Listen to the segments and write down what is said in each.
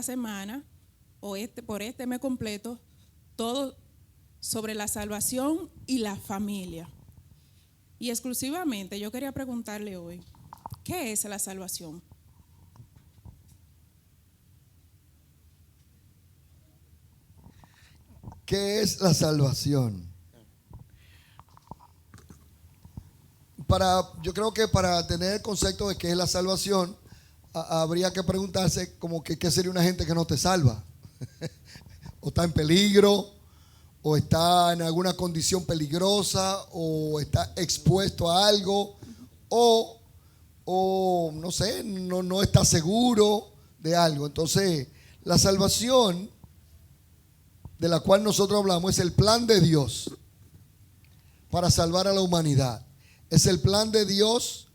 semana o por este mes completo todo sobre la salvación y la familia. Y exclusivamente yo quería preguntarle hoy, ¿qué es la salvación? ¿Qué es la salvación? Yo creo que para tener el concepto de qué es la salvación, habría que preguntarse como que qué sería una gente que no te salva. O está en peligro, o está en alguna condición peligrosa, o está expuesto a algo, o no sé, no está seguro de algo. Entonces, la salvación de la cual nosotros hablamos es el plan de Dios para salvar a la humanidad. Es el plan de Dios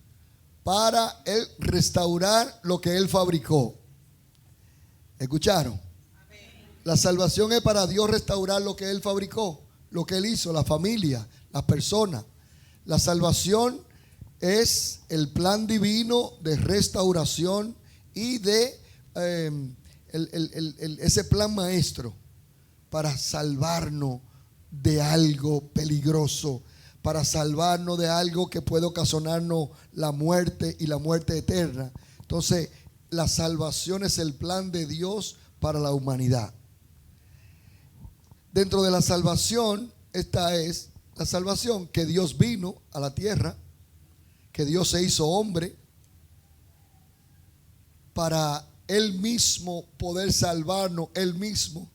para Él restaurar lo que Él fabricó. ¿Escucharon? La salvación es para Dios restaurar lo que Él fabricó, lo que Él hizo, la familia, las personas. La salvación es el plan divino de restauración y de ese plan maestro para salvarnos de algo peligroso, para salvarnos de algo que puede ocasionarnos la muerte y la muerte eterna. Entonces, la salvación es el plan de Dios para la humanidad. Dentro de la salvación, esta es la salvación, que Dios vino a la tierra, que Dios se hizo hombre para Él mismo poder salvarnos, Él mismo.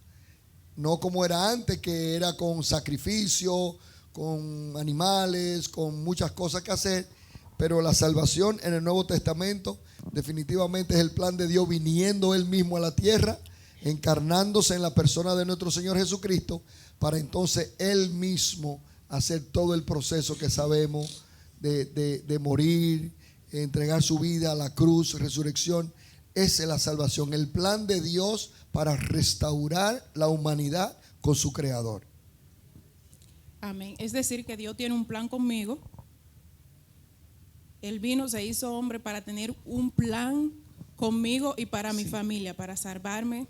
No como era antes, que era con sacrificio, con animales, con muchas cosas que hacer. Pero la salvación en el Nuevo Testamento definitivamente es el plan de Dios viniendo Él mismo a la tierra, encarnándose en la persona de nuestro Señor Jesucristo, para entonces Él mismo hacer todo el proceso que sabemos de morir, entregar su vida a la cruz, resurrección. Esa es la salvación, el plan de Dios para restaurar la humanidad con su Creador. Amén. Es decir, que Dios tiene un plan conmigo. Él vino, se hizo hombre para tener un plan conmigo y para mi familia, para salvarme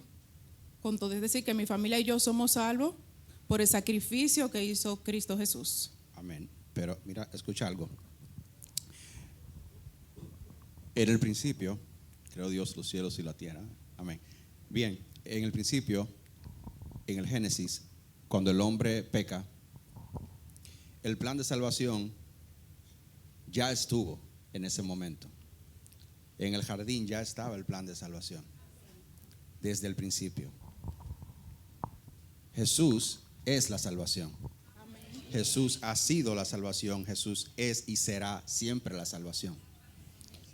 con todo. Es decir, que mi familia y yo somos salvos por el sacrificio que hizo Cristo Jesús. Amén. Pero mira, escucha algo. En el principio creó Dios los cielos y la tierra. Amén. Bien, en el principio, en el Génesis, cuando el hombre peca, el plan de salvación ya estuvo en ese momento. En el jardín ya estaba el plan de salvación desde el principio. Jesús es la salvación. Jesús ha sido la salvación. Jesús es y será siempre la salvación.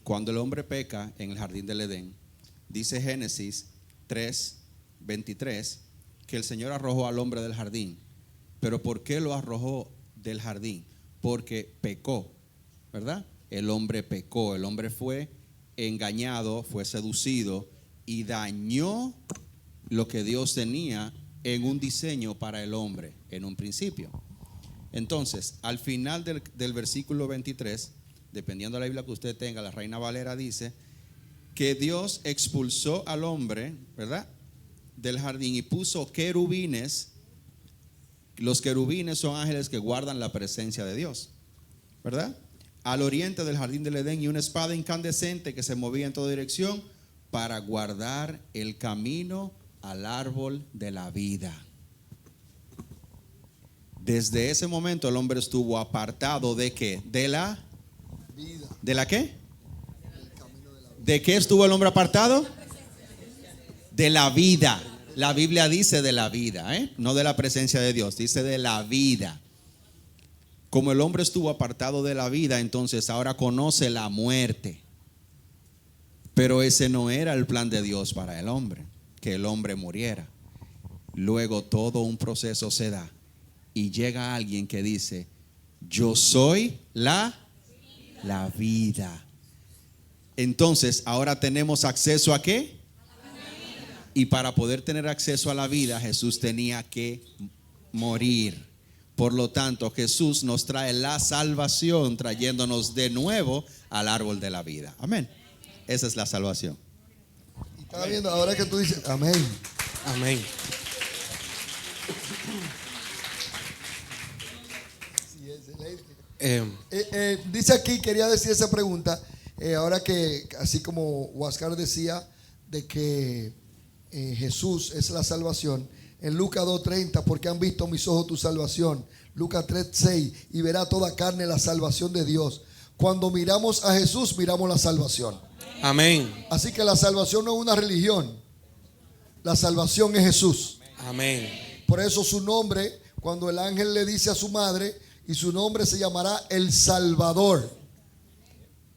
Cuando el hombre peca en el jardín del Edén, dice Génesis 3:23 que el Señor arrojó al hombre del jardín. Pero ¿por qué lo arrojó del jardín? Porque pecó, ¿verdad? El hombre pecó, el hombre fue engañado, fue seducido y dañó lo que Dios tenía en un diseño para el hombre en un principio. Entonces, al final del versículo 23, dependiendo de la Biblia que usted tenga, la Reina Valera dice que Dios expulsó al hombre, ¿verdad?, del jardín y puso querubines. Los querubines son ángeles que guardan la presencia de Dios, ¿verdad?, al oriente del jardín del Edén, y una espada incandescente que se movía en toda dirección para guardar el camino al árbol de la vida. Desde ese momento el hombre estuvo apartado ¿de qué? De la vida. ¿De la qué? ¿De qué estuvo el hombre apartado? De la vida. La Biblia dice de la vida, no de la presencia de Dios, dice de la vida. Como el hombre estuvo apartado de la vida, entonces ahora conoce la muerte. Pero ese no era el plan de Dios para el hombre, que el hombre muriera. Luego todo un proceso se da y llega alguien que dice: yo soy la vida. Entonces ahora tenemos acceso ¿a qué? Y para poder tener acceso a la vida, Jesús tenía que morir. Por lo tanto, Jesús nos trae la salvación, trayéndonos de nuevo al árbol de la vida. Amén. Esa es la salvación. Estaba viendo, ahora que tú dices, amén. Amén. Sí, excelente. Dice Aquí, quería decir esa pregunta, ahora que, así como Huáscar decía, de que Jesús es la salvación, en Lucas 2:30, porque han visto mis ojos tu salvación, Lucas 3:6, y verá toda carne la salvación de Dios. Cuando miramos a Jesús, miramos la salvación. amén. Así que la salvación no es una religión, la salvación es Jesús. Amén. Por eso su nombre, cuando el ángel le dice a su madre, y su nombre se llamará el Salvador.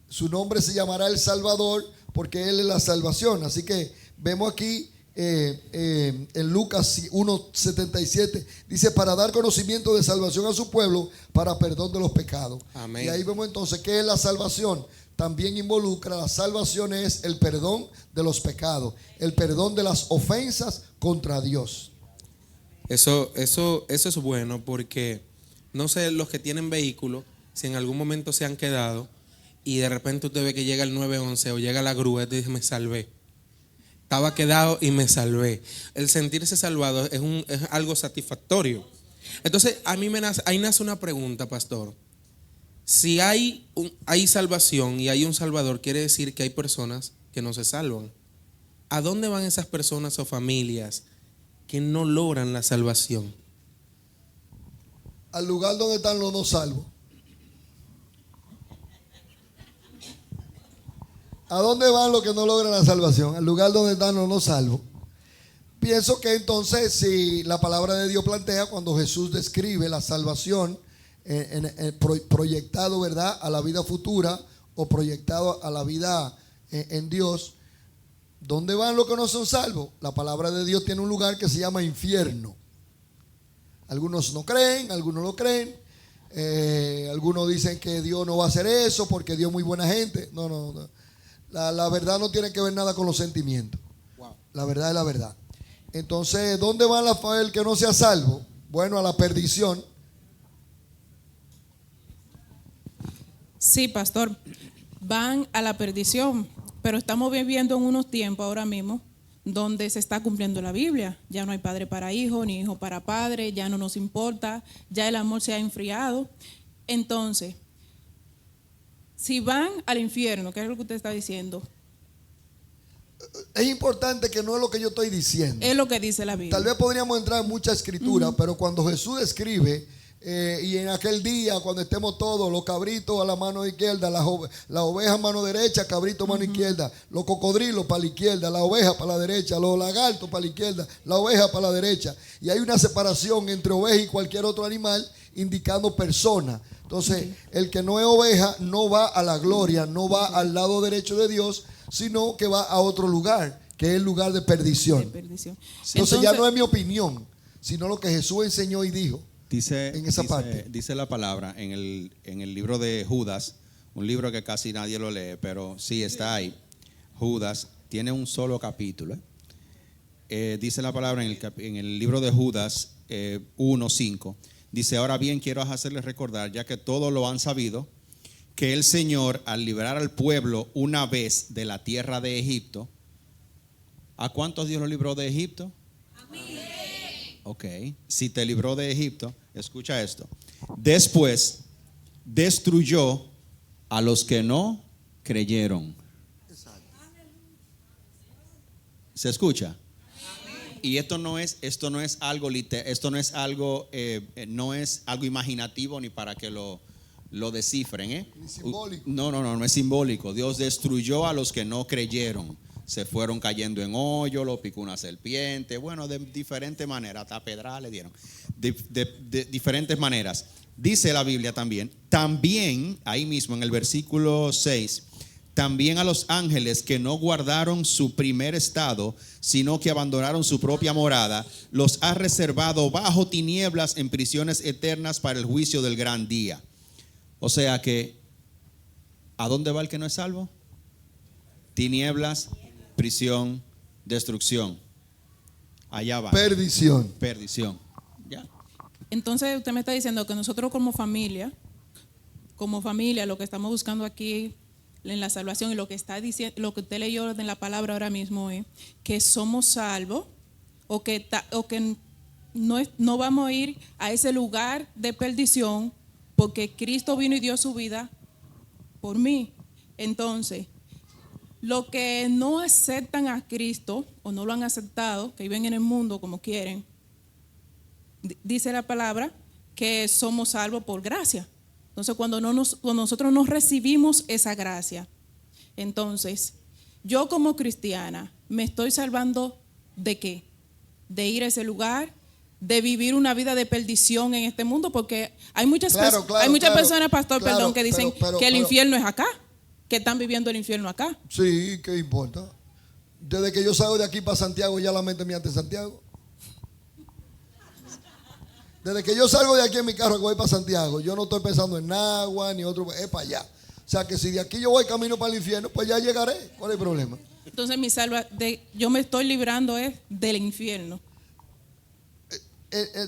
Su nombre se llamará el Salvador porque Él es la salvación. Así que vemos aquí en Lucas 1:77, dice, para dar conocimiento de salvación a su pueblo, para perdón de los pecados. Amén. Y ahí vemos entonces que es la salvación. También involucra, la salvación es el perdón de los pecados, el perdón de las ofensas contra Dios. Eso es bueno porque no sé los que tienen vehículos si en algún momento se han quedado y de repente usted ve que llega el 911 o llega la grúa y dice, me salvé. Estaba quedado y me salvé. El sentirse salvado es algo satisfactorio. Entonces ahí nace una pregunta, pastor. Si hay salvación y hay un salvador, quiere decir que hay personas que no se salvan. ¿A dónde van esas personas o familias que no logran la salvación? Al lugar donde están los no salvos. ¿A dónde van los que no logran la salvación? Al lugar donde están los no salvos. Pienso que entonces, si la palabra de Dios plantea, cuando Jesús describe la salvación proyectado, ¿verdad?, a la vida futura o proyectado a la vida en Dios, ¿dónde van los que no son salvos? La palabra de Dios tiene un lugar que se llama infierno. Algunos no creen, algunos lo creen. Algunos dicen que Dios no va a hacer eso porque Dios es muy buena gente. No. La verdad no tiene que ver nada con los sentimientos. La verdad es la verdad. Entonces, ¿dónde va el que no sea salvo? Bueno, a la perdición. Sí, pastor, van a la perdición, pero estamos viviendo en unos tiempos ahora mismo donde se está cumpliendo la Biblia. Ya no hay padre para hijo, ni hijo para padre, ya no nos importa, ya el amor se ha enfriado. Entonces, si van al infierno, que es lo que usted está diciendo, Es importante que no es lo que yo estoy diciendo. es lo que dice la Biblia. Tal vez podríamos entrar en mucha escritura, pero cuando Jesús describe, y en aquel día, cuando estemos todos, los cabritos a la mano izquierda, la oveja a mano derecha, cabrito a mano izquierda, los cocodrilos para la izquierda, la oveja para la derecha, los lagartos para la izquierda, la oveja para la derecha. Y hay una separación entre oveja y cualquier otro animal, indicando persona. Entonces, el que no es oveja no va a la gloria, no va al lado derecho de Dios, sino que va a otro lugar, que es el lugar de perdición. Entonces ya no es mi opinión, sino lo que Jesús enseñó y dijo. Dice la palabra en el libro de Judas, un libro que casi nadie lo lee, pero sí está ahí. Judas tiene un solo capítulo. Dice la palabra en el libro de Judas 1:5. Dice, ahora bien, quiero hacerles recordar, ya que todos lo han sabido, que el Señor, al liberar al pueblo una vez de la tierra de Egipto, ¿a cuántos Dios lo libró de Egipto? Amén. Ok, si te libró de Egipto, escucha esto. Después destruyó a los que no creyeron. ¿Se escucha? Y esto no es algo no es algo imaginativo ni para que lo descifren, Ni simbólico. No es simbólico. Dios destruyó a los que no creyeron. Se fueron cayendo en hoyo, lo picó una serpiente, bueno, de diferentes maneras, hasta pedra le dieron, de diferentes maneras. Dice la Biblia también, ahí mismo en el versículo 6, también a los ángeles que no guardaron su primer estado, sino que abandonaron su propia morada, los ha reservado bajo tinieblas en prisiones eternas para el juicio del gran día. O sea que, ¿a dónde va el que no es salvo? Tinieblas, prisión, destrucción. Allá va. Perdición. Ya. Entonces usted me está diciendo que nosotros como familia, lo que estamos buscando aquí, en la salvación, y lo que está diciendo, lo que usted leyó en la palabra ahora mismo es que somos salvos o que no vamos a ir a ese lugar de perdición porque Cristo vino y dio su vida por mí. Entonces, los que no aceptan a Cristo o no lo han aceptado, que viven en el mundo como quieren, dice la palabra que somos salvos por gracia. Entonces, cuando nosotros no recibimos esa gracia, entonces, yo como cristiana, ¿me estoy salvando de qué? De ir a ese lugar, de vivir una vida de perdición en este mundo, porque hay muchas personas, pastor, que dicen que el infierno es acá, que están viviendo el infierno acá. Sí, ¿qué importa? Desde que yo salgo de aquí para Santiago, ya la mente mía está en Santiago. Desde que yo salgo de aquí en mi carro que voy para Santiago, yo no estoy pensando en agua ni otro, es para allá. O sea que si de aquí yo voy camino para el infierno, pues ya llegaré. ¿Cuál es el problema? Entonces yo me estoy librando del infierno.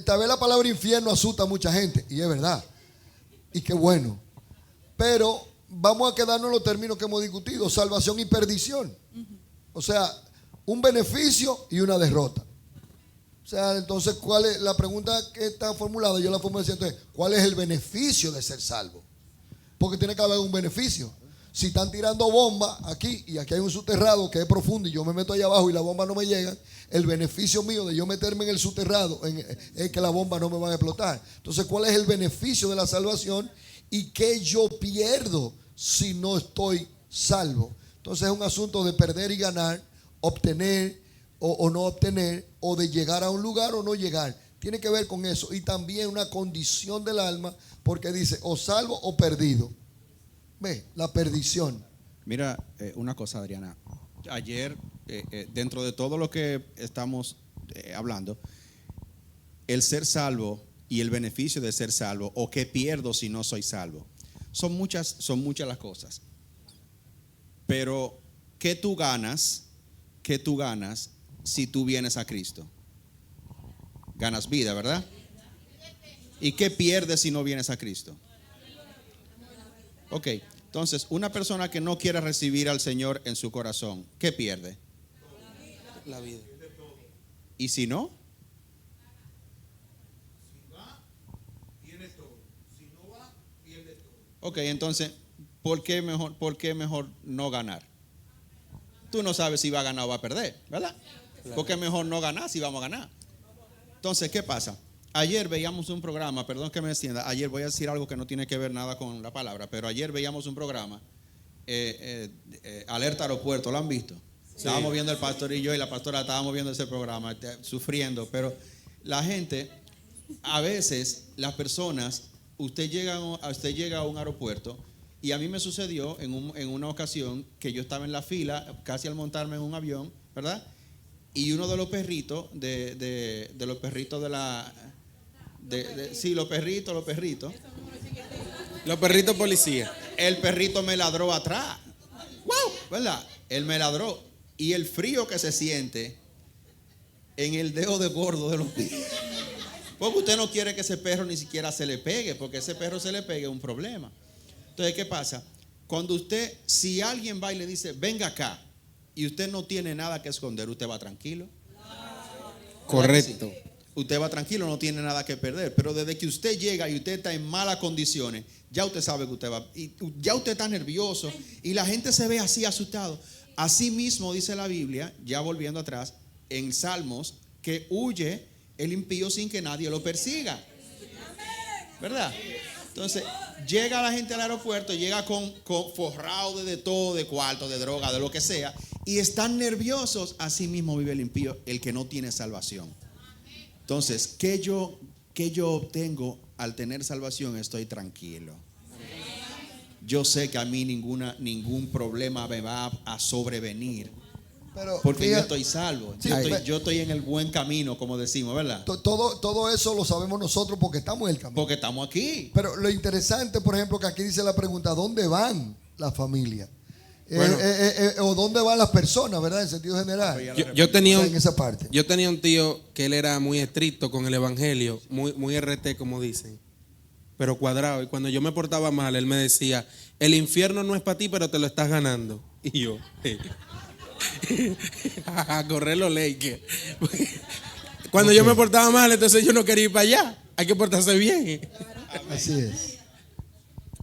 Tal vez la palabra infierno asusta a mucha gente, y es verdad. Y qué bueno. Pero vamos a quedarnos en los términos que hemos discutido: salvación y perdición. O sea, un beneficio y una derrota. O sea, entonces, ¿cuál es la pregunta que está formulada? Yo la formulo diciendo: ¿cuál es el beneficio de ser salvo? Porque tiene que haber un beneficio. Si están tirando bombas aquí y aquí hay un soterrado que es profundo y yo me meto allá abajo y las bombas no me llegan, el beneficio mío de yo meterme en el soterrado es que las bombas no me van a explotar. Entonces, ¿cuál es el beneficio de la salvación y qué yo pierdo si no estoy salvo? Entonces, es un asunto de perder y ganar, obtener o no obtener, o de llegar a un lugar o no llegar. Tiene que ver con eso. Y también una condición del alma, porque dice o salvo o perdido. Ve, la perdición. Mira, una cosa, Adriana. Ayer, dentro de todo lo que estamos hablando, el ser salvo y el beneficio de ser salvo, o qué pierdo si no soy salvo, son muchas las cosas. Pero, ¿qué tú ganas si tú vienes a Cristo? Ganas vida, ¿verdad? ¿Y qué pierdes si no vienes a Cristo? Ok, entonces, una persona que no quiere recibir al Señor en su corazón, ¿qué pierde? La vida. ¿Y si no? Si va, tiene todo. Si no va, pierde todo. Ok, entonces, ¿por qué mejor no ganar? Tú no sabes si va a ganar o va a perder, ¿verdad? ¿Por qué mejor no ganar si vamos a ganar? Entonces, ¿qué pasa? Ayer veíamos un programa, perdón que me extienda, ayer voy a decir algo que no tiene que ver nada con la palabra, pero ayer veíamos un programa, Alerta Aeropuerto, ¿lo han visto? Sí. Estábamos viendo el pastor y yo y la pastora estábamos viendo ese programa, sufriendo, pero la gente, a veces, las personas, usted llega a un aeropuerto, y a mí me sucedió en una ocasión que yo estaba en la fila, casi al montarme en un avión, ¿verdad? Y uno de los perritos, de los perritos de la... sí, los perritos. Los perritos policía. El perrito me ladró atrás. ¡Wow! ¿Verdad? Él me ladró. Y el frío que se siente en el dedo de gordo de los pies. Porque usted no quiere que ese perro ni siquiera se le pegue, porque ese perro se le pegue es un problema. Entonces, ¿qué pasa? Cuando si alguien va y le dice, venga acá, y usted no tiene nada que esconder, usted va tranquilo. Correcto. Sí. Usted va tranquilo, no tiene nada que perder. Pero desde que usted llega y usted está en malas condiciones, ya usted sabe que usted va. Y ya usted está nervioso y la gente se ve así asustado. Así mismo dice la Biblia, ya volviendo atrás, en Salmos, que huye el impío sin que nadie lo persiga. ¿Verdad? Entonces, llega la gente al aeropuerto, llega con forrado de todo, de cuarto, de droga, de lo que sea, y están nerviosos. Así mismo vive el impío, el que no tiene salvación. Entonces, ¿qué yo obtengo al tener salvación? Estoy tranquilo. Yo sé que a mí ningún problema me va a sobrevenir. Porque yo estoy salvo. Sí, yo estoy en el buen camino, como decimos, ¿verdad? Todo eso lo sabemos nosotros porque estamos en el camino. Porque estamos aquí. Pero lo interesante, por ejemplo, que aquí dice la pregunta: ¿dónde van las familias? Bueno, o dónde van las personas, ¿verdad? En sentido general. Yo tenía en esa parte. Yo tenía un tío que él era muy estricto con el evangelio, muy RT, como dicen. pero cuadrado. Y cuando yo me portaba mal, él me decía, el infierno no es para ti, pero te lo estás ganando. Y yo, a correr los Lakers. Cuando yo me portaba mal, entonces yo no quería ir para allá. Hay que portarse bien. Así es.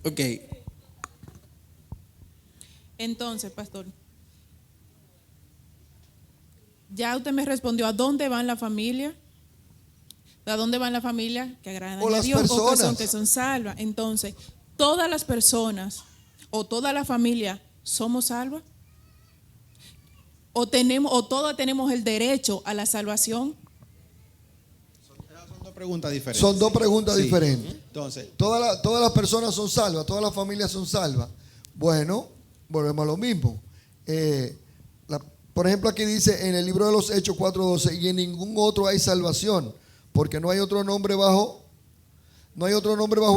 Ok. Entonces, pastor, ya usted me respondió a dónde van la familia, a dónde van la familia que agradan O a las Dios personas. o que son salvas. Entonces, todas las personas o toda la familia somos salvas, o todos tenemos el derecho a la salvación. Son dos preguntas diferentes. Son dos preguntas Sí. diferentes. Entonces, Todas las personas son salvas, todas las familias son salvas. Bueno, volvemos a lo mismo. Por ejemplo, aquí dice en el libro de los Hechos 4:12, y en ningún otro hay salvación, porque no hay otro nombre bajo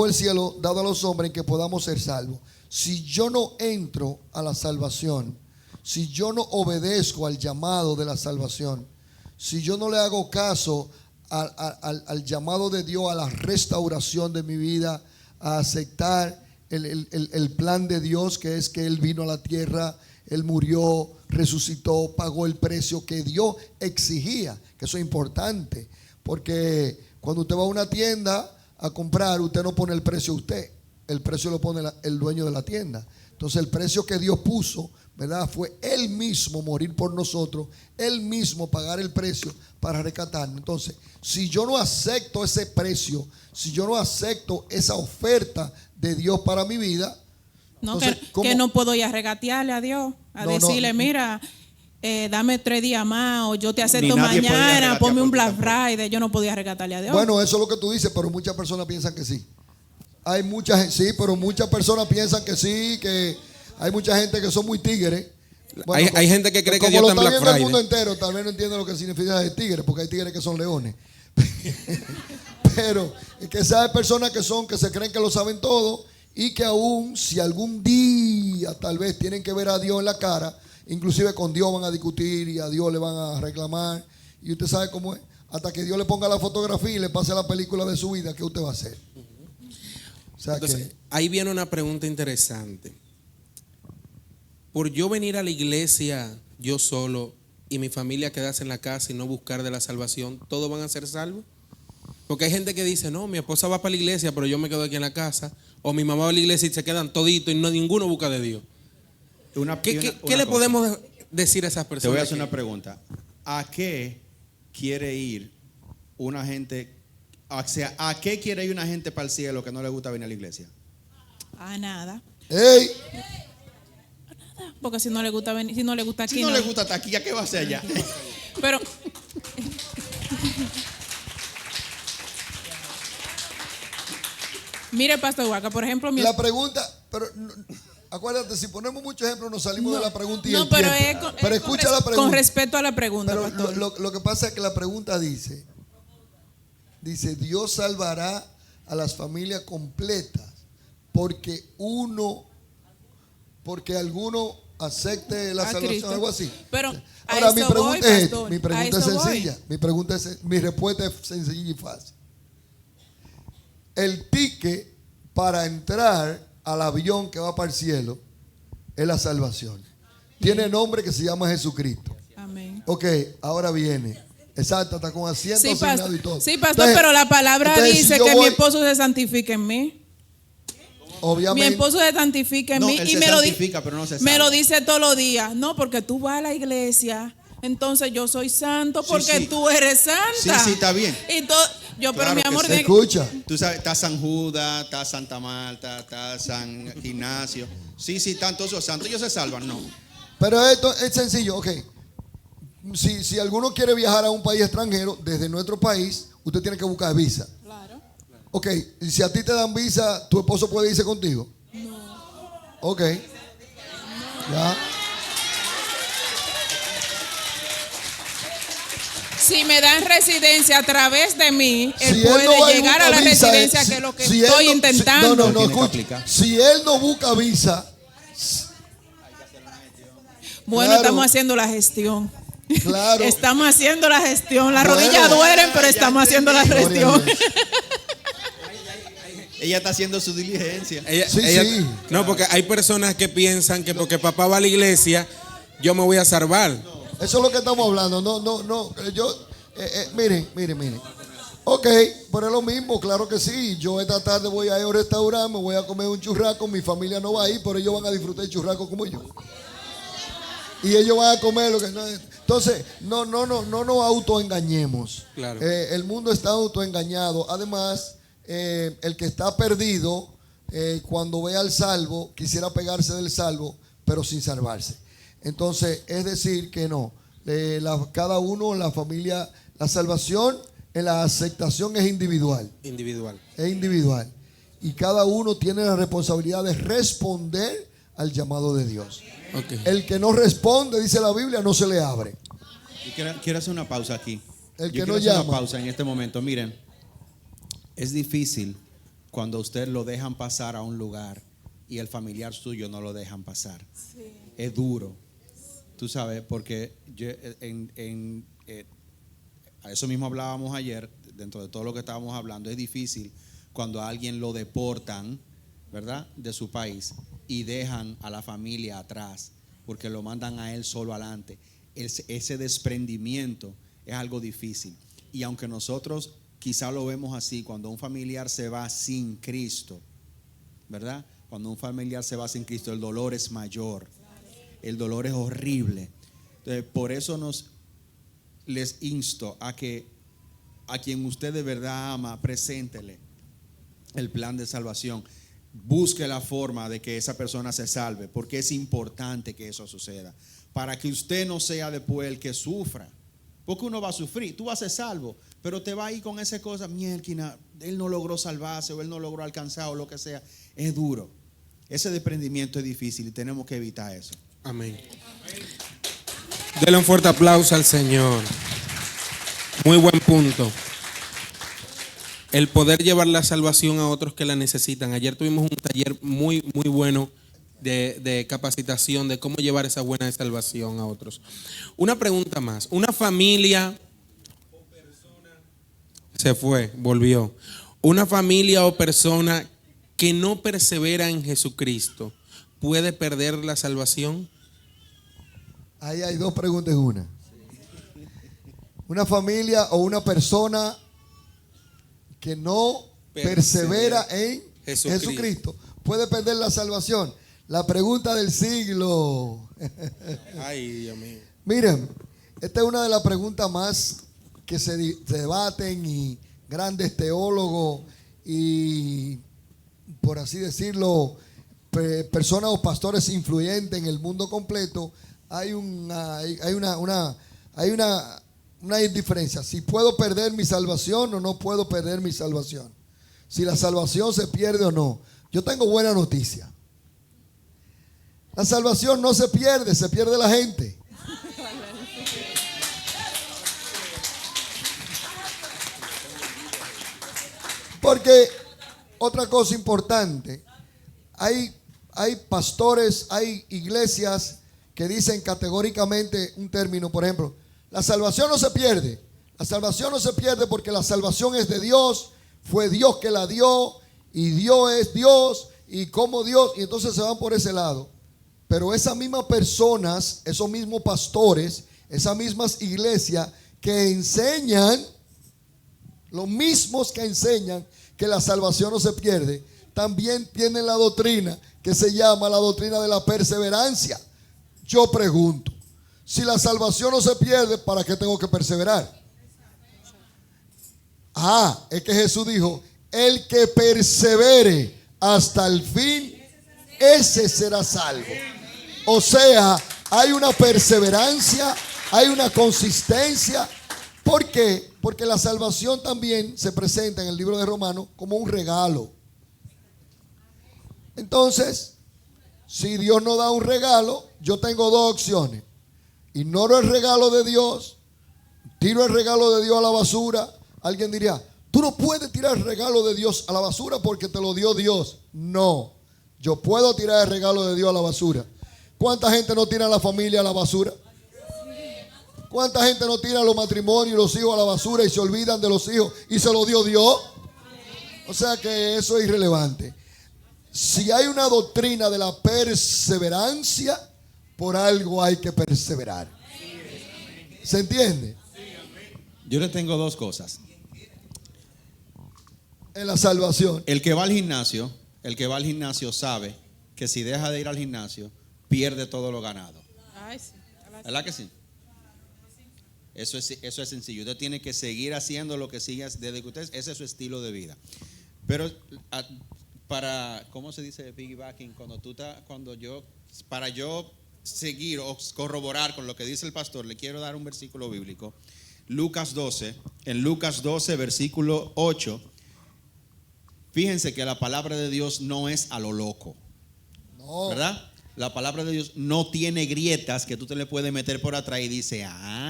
el cielo dado a los hombres en que podamos ser salvos. Si yo no entro a la salvación, si yo no obedezco al llamado de la salvación, si yo no le hago caso al llamado de Dios, a la restauración de mi vida, a aceptar el plan de Dios, que es que Él vino a la tierra, Él murió, resucitó, pagó el precio que Dios exigía, que eso es importante, porque cuando usted va a una tienda a comprar, usted no pone el precio usted, el precio lo pone el dueño de la tienda. Entonces el precio que Dios puso, ¿verdad? Fue Él mismo morir por nosotros, Él mismo pagar el precio para rescatarnos. Entonces, si yo no acepto ese precio, si yo no acepto esa oferta de Dios para mi vida, No, entonces, que no puedo ir a regatearle a Dios, a No, decirle, no. mira, dame 3 días más, o yo te acepto nadie podía mañana, regatear ponme un por ti Black tampoco. Friday. Yo no podía regatearle a Dios. bueno, eso es lo que tú dices, pero muchas personas piensan que sí. Hay mucha gente, sí, pero muchas personas piensan que sí, que hay mucha gente que son muy tigres. Hay gente que cree que como Dios lo está en Black viendo el Friday. mundo entero, tal vez no entiende lo que significa de tigres, porque hay tigres que son leones. Pero es que esas personas que se creen que lo saben todo, y que aún si algún día tal vez tienen que ver a Dios en la cara, inclusive con Dios van a discutir y a Dios le van a reclamar, y usted sabe cómo es, hasta que Dios le ponga la fotografía y le pase la película de su vida, ¿qué usted va a hacer? O sea Entonces, que ahí viene una pregunta interesante. Por yo venir a la iglesia yo solo y mi familia quedarse en la casa y no buscar de la salvación, ¿todos van a ser salvos? Porque hay gente que dice, no, mi esposa va para la iglesia, pero yo me quedo aquí en la casa. O mi mamá va a la iglesia y se quedan toditos y ninguno busca de Dios. ¿Qué le podemos decir a esas personas? Te voy a hacer una pregunta. ¿A qué quiere ir una gente? O sea, ¿a qué quiere ir una gente para el cielo que no le gusta venir a la iglesia? A nada. ¡ey! Porque si no le gusta venir, si no le gusta aquí, Si no le gusta estar aquí, ¿a qué va a hacer allá? Pero mire, Pastor Huaca, por ejemplo, La pregunta, pero acuérdate, si ponemos muchos ejemplos nos salimos de la pregunta y el pero tiempo. Pero escucha la con pregunta. respecto a la pregunta, Pero pastor. lo que pasa es que la pregunta dice, Dios salvará a las familias completas porque alguno acepte la A salvación, Cristo. algo así. Pero a ahora mi eso pregunta voy, es, pastor, mi pregunta a es eso voy. sencilla, mi respuesta es sencilla y fácil. El ticket para entrar al avión que va para el cielo es la salvación. Tiene nombre que se llama Jesucristo. Amén. Ok, ahora viene. Exacto, está con asiento Sí, asignado pastor, y todo. sí, pastor, Entonces, pero la palabra entonces, si dice yo que voy- mi esposo se santifique en mí. Mi Obviamente. esposo se santifica en No, mí él y se me lo, santifica, pero no se me salva. lo dice todos los días. No, porque tú vas a la iglesia, entonces yo soy santo Sí, porque sí. tú eres santa. Sí, está bien. Y yo, pero Claro mi que amor, sí. tiene- Escucha. Tú sabes, está San Judas, está Santa Marta, está San Ignacio. Sí, están todos esos santos. Ellos se salvan, no. Pero esto es sencillo, ok. Si alguno quiere viajar a un país extranjero, desde nuestro país, usted tiene que buscar visa. Claro. Ok, y si a ti te dan visa, ¿tu esposo puede irse contigo? No. Ok. Ya. Si me dan residencia a través de mí, él Si él puede no va y llegar a la busca visa, residencia, si- que es lo que si él estoy no- intentando. No, Tiene que escucha. aplicar. Si él no busca visa, Bueno, Claro. estamos haciendo la gestión. claro. Estamos haciendo la gestión. Las Claro. rodillas duelen, pero estamos haciendo la Gloria a gestión. Dios. Ella está haciendo su diligencia. Sí, sí. No, porque hay personas que piensan que porque papá va a la iglesia, yo me voy a salvar. Eso es lo que estamos hablando. No. Miren. Ok, pero es lo mismo, claro que sí. Yo esta tarde voy a ir a un restaurante, me voy a comer un churrasco, mi familia no va a ir, pero ellos van a disfrutar el churrasco como yo. Y ellos van a comer lo que no. Entonces, no nos autoengañemos. Claro. El mundo está autoengañado. Además, el que está perdido, cuando ve al salvo, quisiera pegarse del salvo, pero sin salvarse. Entonces, es decir que no. Cada uno, la familia, la salvación en la aceptación es individual. Es individual. Y cada uno tiene la responsabilidad de responder al llamado de Dios. Okay. El que no responde, dice la Biblia, no se le abre. Y quiero hacer una pausa aquí. El que Yo no quiero hacer llama. una pausa en este momento. Miren, es difícil cuando a usted lo dejan pasar a un lugar y el familiar suyo no lo dejan pasar. Sí. Es duro. Tú sabes, porque a eso mismo hablábamos ayer, dentro de todo lo que estábamos hablando. Es difícil cuando a alguien lo deportan, ¿verdad?, de su país y dejan a la familia atrás porque lo mandan a él solo adelante. Ese desprendimiento es algo difícil. Y aunque nosotros quizá lo vemos así, cuando un familiar se va sin Cristo, ¿verdad? Cuando un familiar se va sin Cristo, el dolor es mayor, el dolor es horrible. Entonces, por eso les insto a que a quien usted de verdad ama, preséntele el plan de salvación. Busque la forma de que esa persona se salve, porque es importante que eso suceda, para que usted no sea después el que sufra, porque uno va a sufrir. Tú vas a ser salvo, pero te va a ir con esa cosa, mielquina, él no logró salvarse o él no logró alcanzar o lo que sea. Es duro, ese desprendimiento es difícil y tenemos que evitar eso. Amén. Denle un fuerte aplauso al Señor. Muy buen punto. El poder llevar la salvación a otros que la necesitan. Ayer tuvimos un taller muy bueno de capacitación de cómo llevar esa buena salvación a otros. Una pregunta más. Una familia o persona se fue, volvió. Una familia o persona que no persevera en Jesucristo, ¿puede perder la salvación? Ahí hay dos preguntas en una. Una familia o una persona que no persevera en Jesucristo puede perder la salvación. La pregunta del siglo. Ay, Dios mío. Miren, esta es una de las preguntas más que se debaten y grandes teólogos y, por así decirlo, personas o pastores influyentes en el mundo completo. Hay una diferencia. Si puedo perder mi salvación o no puedo perder mi salvación. Si la salvación se pierde o no. Yo tengo buena noticia. La salvación no se pierde la gente. Porque otra cosa importante, hay pastores, hay iglesias que dicen categóricamente un término, por ejemplo, la salvación no se pierde. La salvación no se pierde porque la salvación es de Dios, fue Dios que la dio y Dios es Dios y como Dios, y entonces se van por ese lado. Pero esas mismas personas, esos mismos pastores, esas mismas iglesias que enseñan, los mismos que enseñan que la salvación no se pierde, también tienen la doctrina que se llama la doctrina de la perseverancia. Yo pregunto, si la salvación no se pierde, ¿para qué tengo que perseverar? Es que Jesús dijo, el que persevere hasta el fin, ese será salvo. O sea, hay una perseverancia, hay una consistencia. ¿Por qué? Porque la salvación también se presenta en el libro de Romanos como un regalo. Entonces, si Dios no da un regalo, yo tengo dos opciones. Ignoro el regalo de Dios, tiro el regalo de Dios a la basura. Alguien diría, tú no puedes tirar el regalo de Dios a la basura porque te lo dio Dios. No, yo puedo tirar el regalo de Dios a la basura. ¿Cuánta gente no tira a la familia a la basura? ¿Cuánta gente no tira los matrimonios y los hijos a la basura y se olvidan de los hijos y se lo dio Dios? O sea que eso es irrelevante. Si hay una doctrina de la perseverancia, por algo hay que perseverar. ¿Se entiende? Yo le tengo dos cosas. En la salvación. El que va al gimnasio sabe que si deja de ir al gimnasio, pierde todo lo ganado. Ay, sí. ¿Verdad que sí? Eso es sencillo. Usted tiene que seguir haciendo lo que sigue desde que usted, ese es su estilo de vida. Pero para, ¿cómo se dice piggybacking? Para yo seguir o corroborar con lo que dice el pastor, le quiero dar un versículo bíblico. Lucas 12, en Lucas 12, versículo 8. Fíjense que la palabra de Dios no es a lo loco. No. ¿Verdad? La palabra de Dios no tiene grietas que tú te le puedes meter por atrás y dice,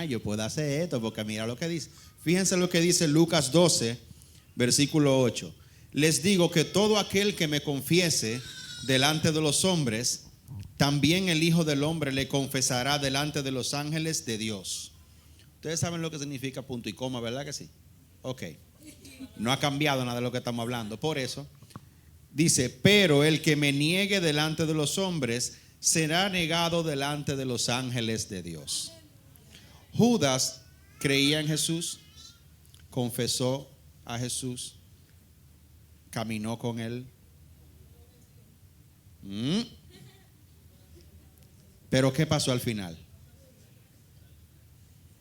yo puedo hacer esto porque mira lo que dice. Fíjense lo que dice Lucas 12, versículo 8. Les digo que todo aquel que me confiese delante de los hombres, también el Hijo del Hombre le confesará delante de los ángeles de Dios. Ustedes saben lo que significa punto y coma, ¿verdad que sí? Ok. No ha cambiado nada de lo que estamos hablando. Por eso dice, pero el que me niegue delante de los hombres será negado delante de los ángeles de Dios. Judas creía en Jesús, confesó a Jesús, caminó con él. Pero ¿qué pasó al final?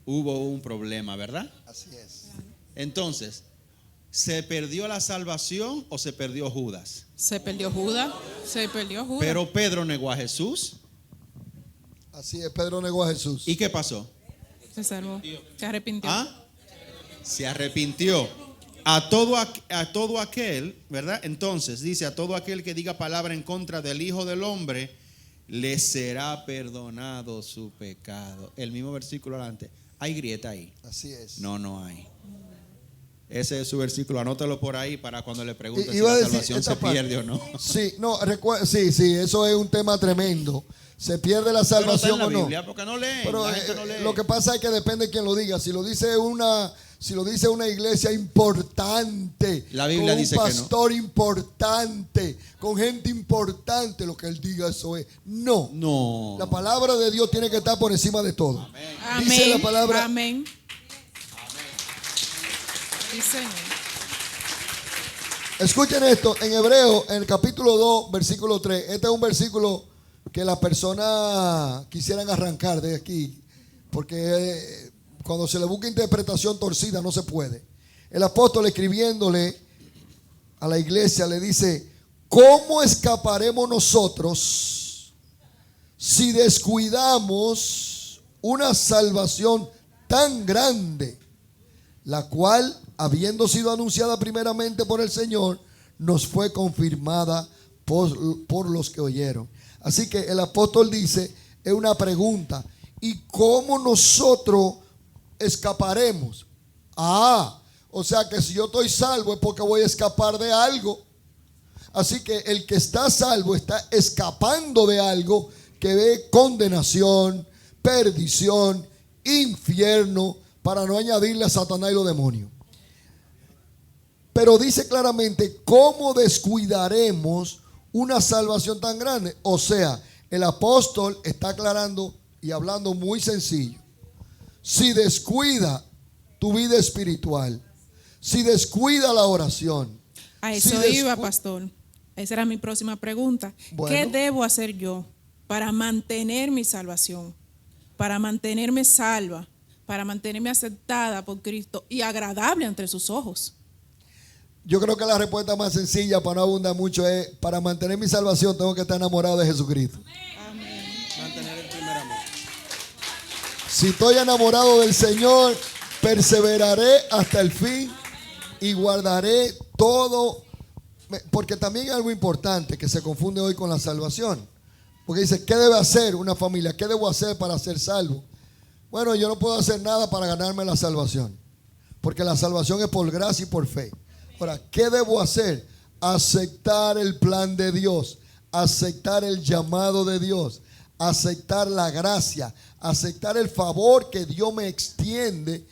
Hubo un problema, ¿verdad? Así es. Entonces, ¿se perdió la salvación o se perdió Judas? Se perdió Judas. Pero Pedro negó a Jesús. Así es, Pedro negó a Jesús. ¿Y qué pasó? Se salvó. Se arrepintió. Se arrepintió. A todo aquel, ¿verdad? Entonces dice, a todo aquel que diga palabra en contra del Hijo del Hombre, le será perdonado su pecado. El mismo versículo adelante. ¿Hay grieta ahí? Así es. No hay. Ese es su versículo, anótalo por ahí para cuando le pregunten si Iba a la decir salvación se esta parte. pierde o no. Sí, no, sí, eso es un tema tremendo. ¿Se pierde la salvación o no? Biblia, porque no leen, Pero la gente no lee. lo que pasa es que depende de quién lo diga. Si lo dice una iglesia importante, La Biblia con dice un que no. pastor importante, con gente importante, lo que él diga eso es. No. La palabra de Dios tiene que estar por encima de todo. Amén. Dice la palabra. Amén. Sí, Señor. Escuchen esto, en Hebreo, en el capítulo 2, versículo 3. Este es un versículo que las personas quisieran arrancar de aquí, porque cuando se le busca interpretación torcida no se puede. El apóstol, escribiéndole a la iglesia, le dice: ¿cómo escaparemos nosotros si descuidamos una salvación tan grande, la cual, habiendo sido anunciada primeramente por el Señor, nos fue confirmada por los que oyeron? Así que el apóstol dice, es una pregunta: ¿y cómo nosotros escaparemos? O sea que si yo estoy salvo es porque voy a escapar de algo. Así que el que está salvo está escapando de algo que ve condenación, perdición, infierno, para no añadirle a Satanás y los demonios. Pero dice claramente, ¿cómo descuidaremos una salvación tan grande? O sea, el apóstol está aclarando y hablando muy sencillo. Si descuida tu vida espiritual, si descuida la oración, A eso iba, pastor. Esa era mi próxima pregunta. Bueno. ¿Qué debo hacer yo para mantener mi salvación? Para mantenerme salva, para mantenerme aceptada por Cristo y agradable ante sus ojos. Yo creo que la respuesta más sencilla, para no abundar mucho, es: para mantener mi salvación tengo que estar enamorado de Jesucristo. Mantener el primer amor. Si estoy enamorado del Señor, perseveraré hasta el fin y guardaré todo. Porque también hay algo importante que se confunde hoy con la salvación. Porque dice, ¿qué debe hacer una familia? ¿Qué debo hacer para ser salvo? Bueno, yo no puedo hacer nada para ganarme la salvación, porque la salvación es por gracia y por fe. Ahora, ¿qué debo hacer? Aceptar el plan de Dios, aceptar el llamado de Dios, aceptar la gracia, aceptar el favor que Dios me extiende,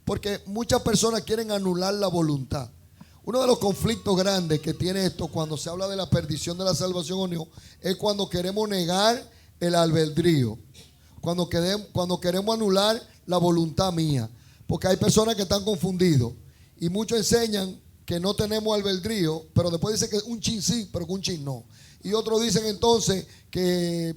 porque muchas personas quieren anular la voluntad. Uno de los conflictos grandes que tiene esto cuando se habla de la perdición de la salvación o no, es cuando queremos negar el albedrío, cuando queremos anular la voluntad mía, porque hay personas que están confundidos y muchos enseñan que no tenemos albedrío, pero después dicen que un chin sí, pero que un chin no. Y otros dicen entonces que,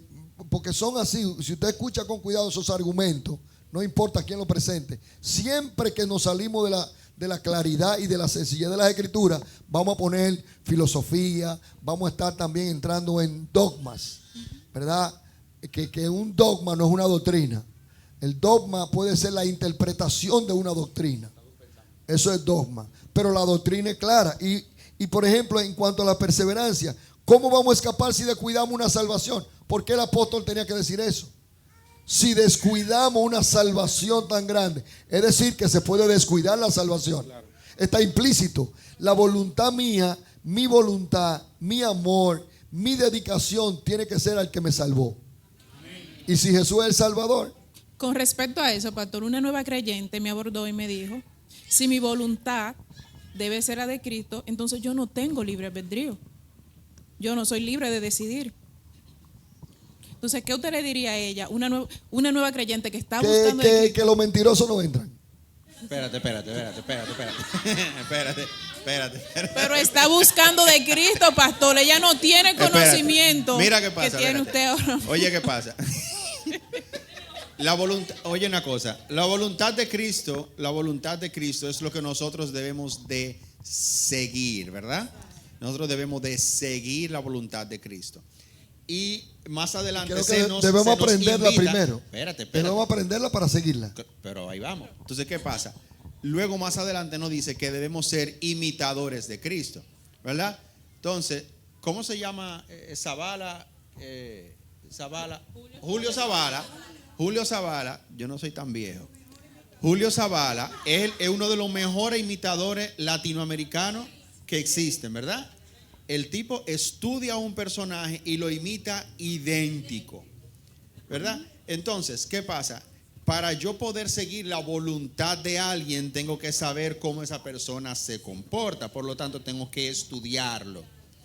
porque son así, si usted escucha con cuidado esos argumentos, no importa quién lo presente, siempre que nos salimos de la claridad y de la sencillez de las escrituras, vamos a poner filosofía, vamos a estar también entrando en dogmas, ¿verdad? Que un dogma no es una doctrina. El dogma puede ser la interpretación de una doctrina. Eso es dogma. Pero la doctrina es clara. Y por ejemplo, en cuanto a la perseverancia, ¿cómo vamos a escapar si descuidamos una salvación? ¿Por qué el apóstol tenía que decir eso? Si descuidamos una salvación tan grande, es decir, que se puede descuidar la salvación. Está implícito. La voluntad mía, mi voluntad, mi amor, mi dedicación tiene que ser al que me salvó. Y si Jesús es el Salvador. Con respecto a eso, pastor, una nueva creyente me abordó y me dijo, si mi voluntad debe ser la de Cristo, entonces yo no tengo libre albedrío. Yo no soy libre de decidir. Entonces, ¿qué usted le diría a ella? Una nueva creyente que está buscando que los mentirosos no entran. Espérate. Pero está buscando de Cristo, pastor. Ella no tiene conocimiento. Mira qué pasa. Que tiene usted ahora. Oye, ¿qué pasa? La voluntad, oye una cosa, la voluntad de Cristo es lo que nosotros debemos de seguir, ¿verdad? Nosotros debemos de seguir la voluntad de Cristo. Y más adelante debemos aprenderla primero. Espérate. Debemos aprenderla para seguirla. Pero ahí vamos. Entonces, ¿qué pasa? Luego más adelante nos dice que debemos ser imitadores de Cristo, ¿verdad? Entonces, ¿cómo se llama Julio Zavala, yo no soy tan viejo. Julio Zavala, él es uno de los mejores imitadores latinoamericanos que existen, ¿verdad? El tipo estudia a un personaje y lo imita idéntico, ¿verdad? Entonces, ¿qué pasa? Para yo poder seguir la voluntad de alguien, tengo que saber cómo esa persona se comporta. Por lo tanto, tengo que estudiarlo.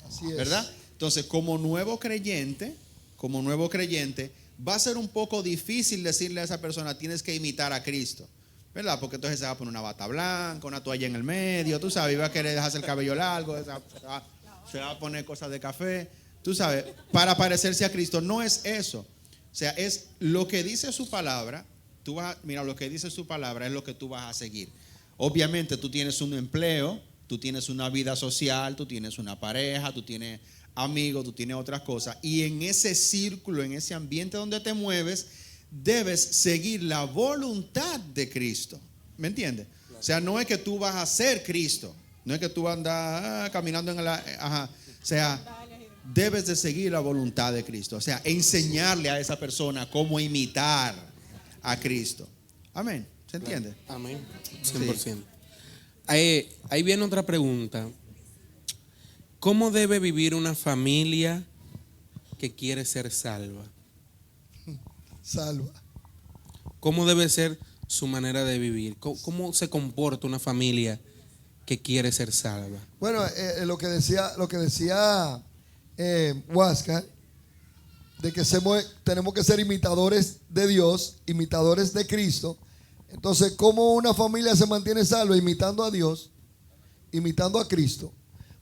Así es. ¿Verdad? Entonces, como nuevo creyente, va a ser un poco difícil decirle a esa persona, tienes que imitar a Cristo, ¿verdad? Porque entonces se va a poner una bata blanca, una toalla en el medio, tú sabes, va a querer dejarse el cabello largo, se va a poner cosas de café, tú sabes, para parecerse a Cristo. No es eso. O sea, es lo que dice su palabra. Lo que dice su palabra es lo que tú vas a seguir. Obviamente tú tienes un empleo, tú tienes una vida social, tú tienes una pareja, tú tienes amigos, tú tienes otras cosas. Y en ese círculo, en ese ambiente donde te mueves, debes seguir la voluntad de Cristo. ¿Me entiendes? O sea, no es que tú vas a ser Cristo. No es que tú andas caminando en la... O sea, debes de seguir la voluntad de Cristo. O sea, enseñarle a esa persona cómo imitar a Cristo. Amén. ¿Se entiende? Amén. 100%. Sí. Ahí viene otra pregunta. ¿Cómo debe vivir una familia que quiere ser salva? Salva. ¿Cómo debe ser su manera de vivir? ¿Cómo se comporta una familia que quiere ser salva? Bueno, lo que decía Huáscar, de que tenemos que ser imitadores de Dios, imitadores de Cristo. Entonces, ¿cómo una familia se mantiene salva? Imitando a Dios, imitando a Cristo.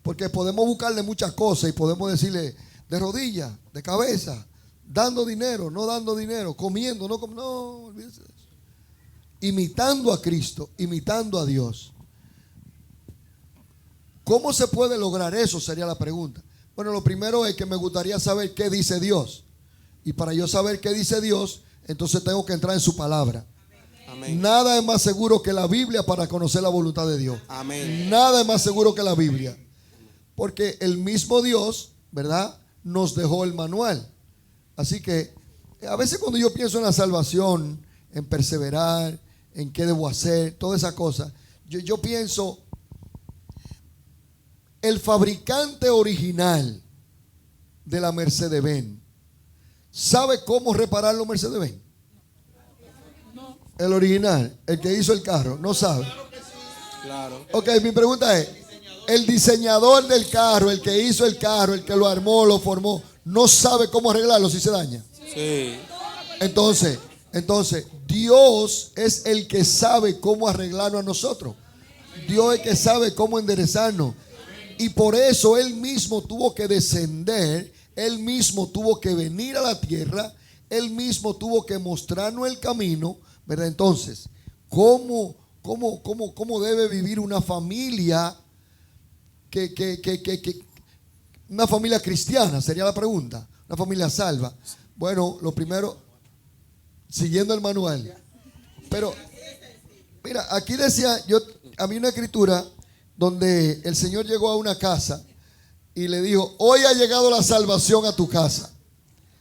Porque podemos buscarle muchas cosas y podemos decirle de rodillas, de cabeza, dando dinero, no dando dinero, comiendo, no, olvídese de eso. Imitando a Cristo, imitando a Dios. ¿Cómo se puede lograr eso? Sería la pregunta. Bueno, lo primero es que me gustaría saber qué dice Dios. Y para yo saber qué dice Dios, entonces tengo que entrar en su palabra. Amén. Nada es más seguro que la Biblia para conocer la voluntad de Dios. Amén. Nada es más seguro que la Biblia. Porque el mismo Dios, ¿verdad?, nos dejó el manual. Así que a veces cuando yo pienso en la salvación, en perseverar, en qué debo hacer, todas esas cosas, yo pienso, el fabricante original de la Mercedes-Benz, ¿sabe cómo repararlo Mercedes-Benz? El original, el que hizo el carro, no sabe. Claro. Ok, mi pregunta es, el diseñador del carro, el que hizo el carro, el que lo armó, lo formó, no sabe cómo arreglarlo si se daña. Sí. Entonces, Dios es el que sabe cómo arreglarnos a nosotros. Dios es el que sabe cómo enderezarnos. Y por eso Él mismo tuvo que descender, Él mismo tuvo que venir a la tierra, Él mismo tuvo que mostrarnos el camino, ¿verdad? Entonces, ¿cómo debe vivir una familia una familia cristiana? Sería la pregunta. Una familia salva. Bueno, lo primero, siguiendo el manual. Pero, mira, aquí decía, había una escritura donde el Señor llegó a una casa y le dijo: hoy ha llegado la salvación a tu casa.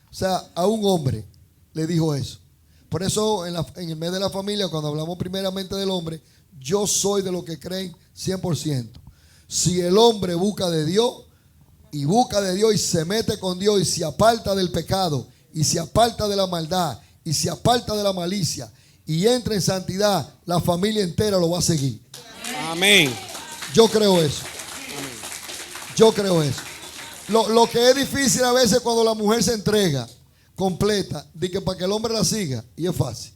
O sea, a un hombre le dijo eso. Por eso en el mes de la familia, cuando hablamos primeramente del hombre, yo soy de los que creen 100%. Si el hombre busca de Dios y se mete con Dios y se aparta del pecado y se aparta de la maldad y se aparta de la malicia y entra en santidad, la familia entera lo va a seguir. Amén. Yo creo eso. Yo creo eso. Lo que es difícil a veces cuando la mujer se entrega completa, de que para que el hombre la siga, y es fácil.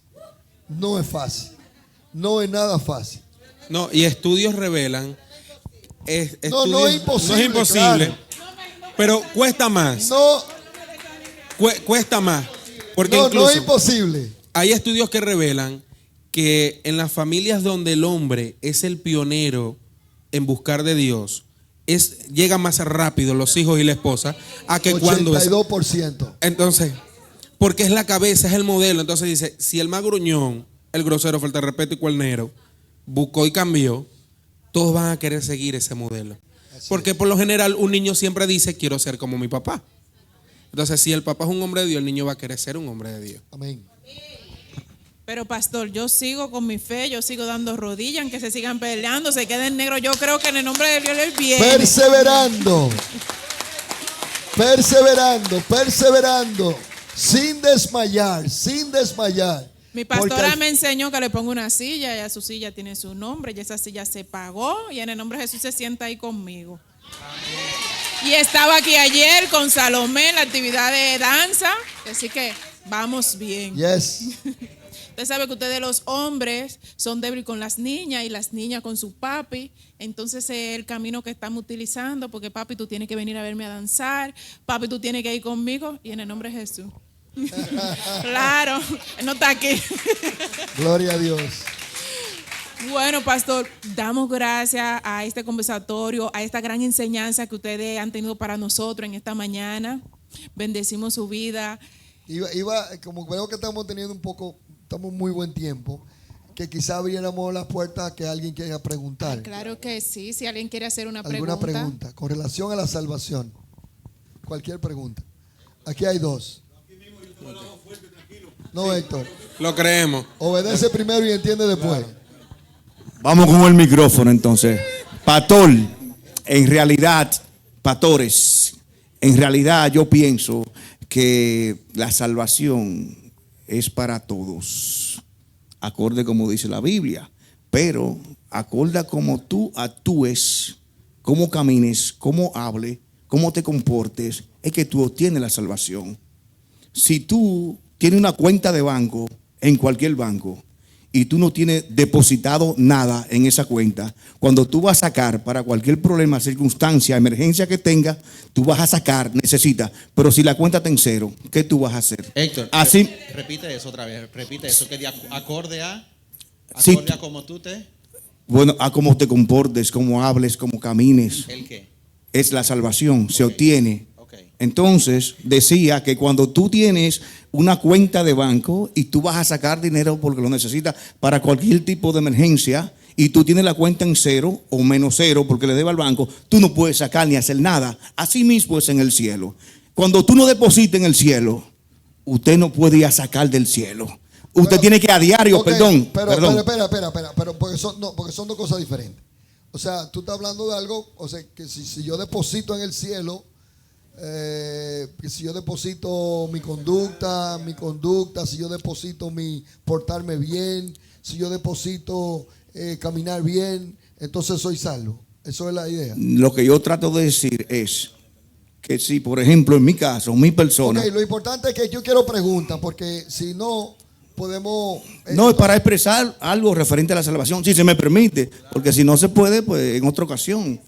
No es fácil. No es nada fácil. No, y estudios revelan. No es imposible. No es imposible. Claro. Pero cuesta más. No, Cuesta más. Porque no incluso es imposible. hay estudios que revelan que en las familias donde el hombre es el pionero en buscar de Dios, llega más rápido los hijos y la esposa a que cuando es. 82%. Entonces, porque es la cabeza, es el modelo. Entonces dice, si el más gruñón, el grosero, falta de respeto y cuernero, buscó y cambió, todos van a querer seguir ese modelo. Porque por lo general un niño siempre dice, quiero ser como mi papá. Entonces, si el papá es un hombre de Dios, el niño va a querer ser un hombre de Dios. Amén. Pero pastor, yo sigo con mi fe, yo sigo dando rodillas, aunque se sigan peleando, se queden negros. Yo creo que en el nombre de Dios Él viene. Perseverando, sin desmayar. Mi pastora Porque me enseñó que le ponga una silla, ya su silla tiene su nombre, y esa silla se pagó, y en el nombre de Jesús se sienta ahí conmigo. Y estaba aquí ayer con Salomé en la actividad de danza, así que vamos bien. Yes. Usted sabe que ustedes los hombres son débiles con las niñas y las niñas con su papi. Entonces es el camino que estamos utilizando, porque papi, tú tienes que venir a verme a danzar, papi, tú tienes que ir conmigo, y en el nombre de Jesús. Claro, él no está aquí. Gloria a Dios. Bueno, pastor, damos gracias a este conversatorio, a esta gran enseñanza que ustedes han tenido para nosotros en esta mañana. Bendecimos su vida. Como creo que estamos teniendo estamos muy buen tiempo, que quizá abriéramos las puertas a que alguien quiera preguntar. Claro que sí, si alguien quiere hacer una ¿Alguna pregunta con relación a la salvación? Cualquier pregunta. Aquí hay dos. No, Héctor. Lo creemos. Obedece primero y entiende después. Vamos con el micrófono entonces. Pastor, en realidad, pastores, en realidad yo pienso que la salvación es para todos, acorde como dice la Biblia, pero acorde a cómo tú actúes, cómo camines, cómo hables, cómo te comportes, es que tú obtienes la salvación. Si tú tienes una cuenta de banco en cualquier banco y tú no tienes depositado nada en esa cuenta, cuando tú vas a sacar para cualquier problema, circunstancia, emergencia que tengas, tú vas a sacar, necesitas. Pero si la cuenta está en cero, ¿qué tú vas a hacer? Héctor, Así, repite eso otra vez. Repite eso, que acorde a Sí. como tú te. bueno, a cómo te comportes, cómo hables, cómo camines, ¿El qué? es la salvación, se obtiene. Ok. Entonces decía que cuando tú tienes una cuenta de banco y tú vas a sacar dinero porque lo necesitas para cualquier tipo de emergencia y tú tienes la cuenta en cero o menos cero porque le debe al banco, tú no puedes sacar ni hacer nada. Así mismo es en el cielo. Cuando tú no depositas en el cielo, usted no puede ir a sacar del cielo. Usted tiene que a diario, Ok, perdón. Pero porque son dos cosas diferentes. O sea, tú estás hablando de algo, o sea, que si yo deposito en el cielo, que si yo deposito mi conducta, si yo deposito mi portarme bien, si yo deposito caminar bien, entonces soy salvo. Eso es la idea. Lo que yo trato de decir es que si, por ejemplo, en mi caso, mi persona, Ok, lo importante es que yo quiero preguntas, porque si no, podemos... no es para expresar algo referente a la salvación, si se me permite, porque si no se puede, pues en otra ocasión.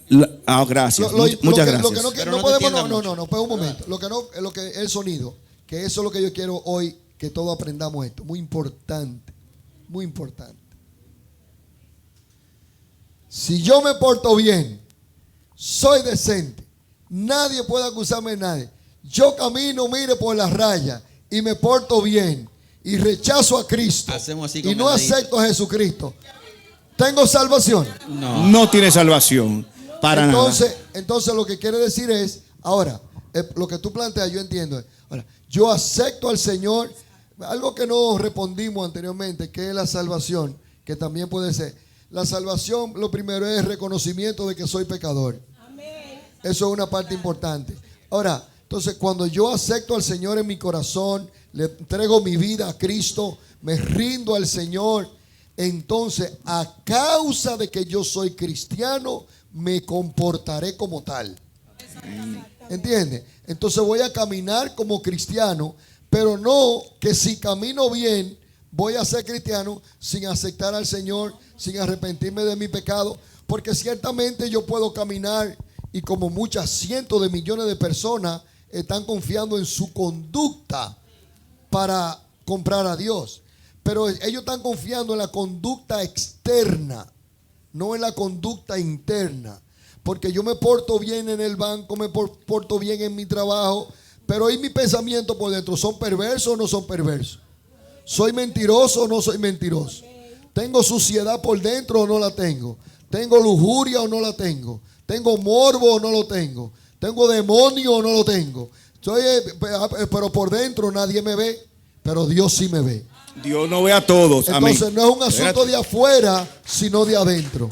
Gracias, muchas gracias. Lo que no, Pero no no te podemos, entiendan no, pues un momento. Lo que no, lo que el sonido, que eso es lo que yo quiero hoy, que todos aprendamos esto. Muy importante, muy importante. Si yo me porto bien, soy decente, nadie puede acusarme de nadie. Yo camino, mire, por las rayas y me porto bien y rechazo a Cristo Hacemos así y con no el dedito. acepto a Jesucristo. ¿Tengo salvación? No tiene salvación para Entonces lo que quiere decir es, ahora, lo que tú planteas, yo entiendo. Ahora, yo acepto al Señor, algo que no respondimos anteriormente, que es la salvación, que también puede ser. La salvación, lo primero es reconocimiento de que soy pecador. Eso es una parte importante. Ahora, entonces cuando yo acepto al Señor en mi corazón, le entrego mi vida a Cristo, me rindo al Señor, entonces a causa de que yo soy cristiano, me comportaré como tal. ¿Entiendes? Entonces voy a caminar como cristiano, pero no que si camino bien, voy a ser cristiano sin aceptar al Señor, sin arrepentirme de mi pecado, porque ciertamente yo puedo caminar y como muchas cientos de millones de personas están confiando en su conducta para comprar a Dios, pero ellos están confiando en la conducta externa, no en la conducta interna, porque yo me porto bien en el banco, me porto bien en mi trabajo, pero ahí mi pensamiento por dentro, ¿son perversos o no son perversos? ¿Soy mentiroso o no soy mentiroso? ¿Tengo suciedad por dentro o no la tengo? ¿Tengo lujuria o no la tengo? ¿Tengo morbo o no lo tengo? ¿Tengo demonio o no lo tengo? Pero por dentro nadie me ve, pero Dios sí me ve. Dios no ve a todos. Entonces Amén. no es un asunto de afuera, sino de adentro.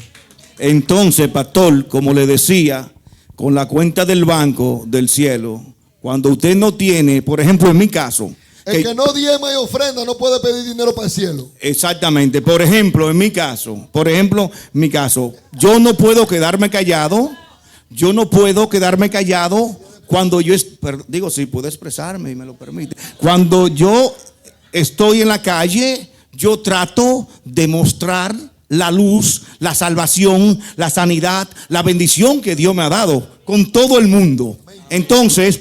Entonces, pastor, como le decía, con la cuenta del banco del cielo, cuando usted no tiene, por ejemplo, en mi caso, El que no diezma y ofrenda no puede pedir dinero para el cielo. exactamente, por ejemplo, en mi caso, yo no puedo quedarme callado. Yo no puedo quedarme callado cuando digo, si puedo expresarme y me lo permite. Cuando yo estoy en la calle, yo trato de mostrar la luz, la salvación, la sanidad, la bendición que Dios me ha dado con todo el mundo. Entonces,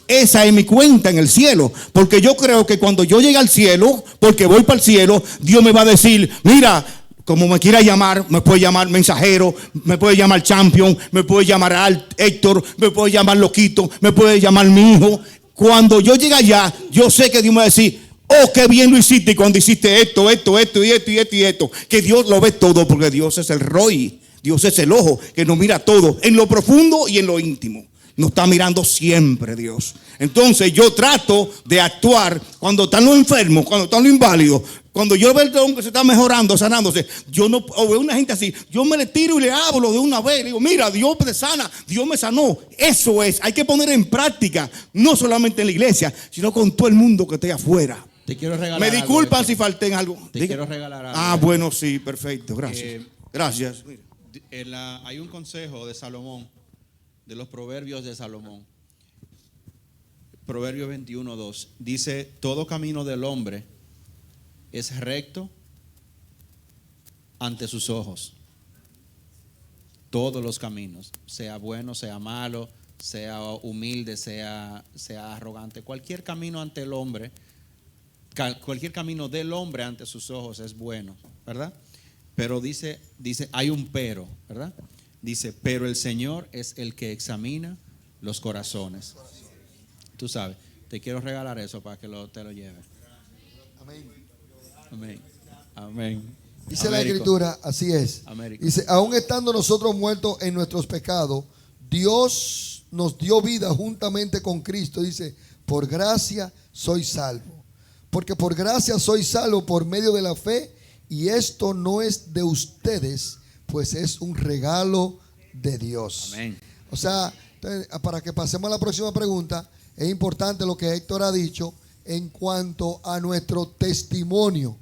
esa es mi cuenta en el cielo, porque yo creo que cuando yo llegue al cielo, porque voy para el cielo, Dios me va a decir, mira, como me quiera llamar, me puede llamar mensajero, me puede llamar champion, me puede llamar Héctor, me puede llamar loquito, me puede llamar mi hijo. Cuando yo llegue allá, yo sé que Dios me va a decir, oh, qué bien lo hiciste cuando hiciste esto, que Dios lo ve todo, porque Dios es el Roy, Dios es el ojo que nos mira todo, en lo profundo y en lo íntimo. Nos está mirando siempre Dios. Entonces yo trato de actuar cuando están los enfermos, cuando están los inválidos, cuando yo veo el hombre que se está mejorando, sanándose. Yo no veo una gente así, yo me le tiro y le hablo de una vez. Le digo, mira, Dios te sana, Dios me sanó. Eso es, hay que poner en práctica, no solamente en la iglesia, sino con todo el mundo que esté afuera. Te quiero regalar Me disculpan algo, si falté en algo. Te quiero regalar algo. Ah, bueno, sí, perfecto, gracias. Gracias. Hay un consejo de Salomón, de los proverbios de Salomón. Proverbio 21:2 dice: todo camino del hombre es recto ante sus ojos. Todos los caminos, sea bueno, sea malo, sea humilde, sea arrogante, cualquier camino ante el hombre, cualquier camino del hombre ante sus ojos es bueno, ¿verdad? Pero dice, hay un pero, ¿verdad? Dice, pero el Señor es el que examina los corazones. Tú sabes, te quiero regalar eso para que te lo lleves. Amén. Amén. Amén. Dice Américo. la Escritura, así es. Américo. Dice, aún estando nosotros muertos en nuestros pecados, Dios nos dio vida juntamente con Cristo. Dice, por gracia soy salvo. Porque por gracia soy salvo por medio de la fe, y esto no es de ustedes, pues es un regalo de Dios. Amén. O sea, para que pasemos a la próxima pregunta, es importante lo que Héctor ha dicho en cuanto a nuestro testimonio,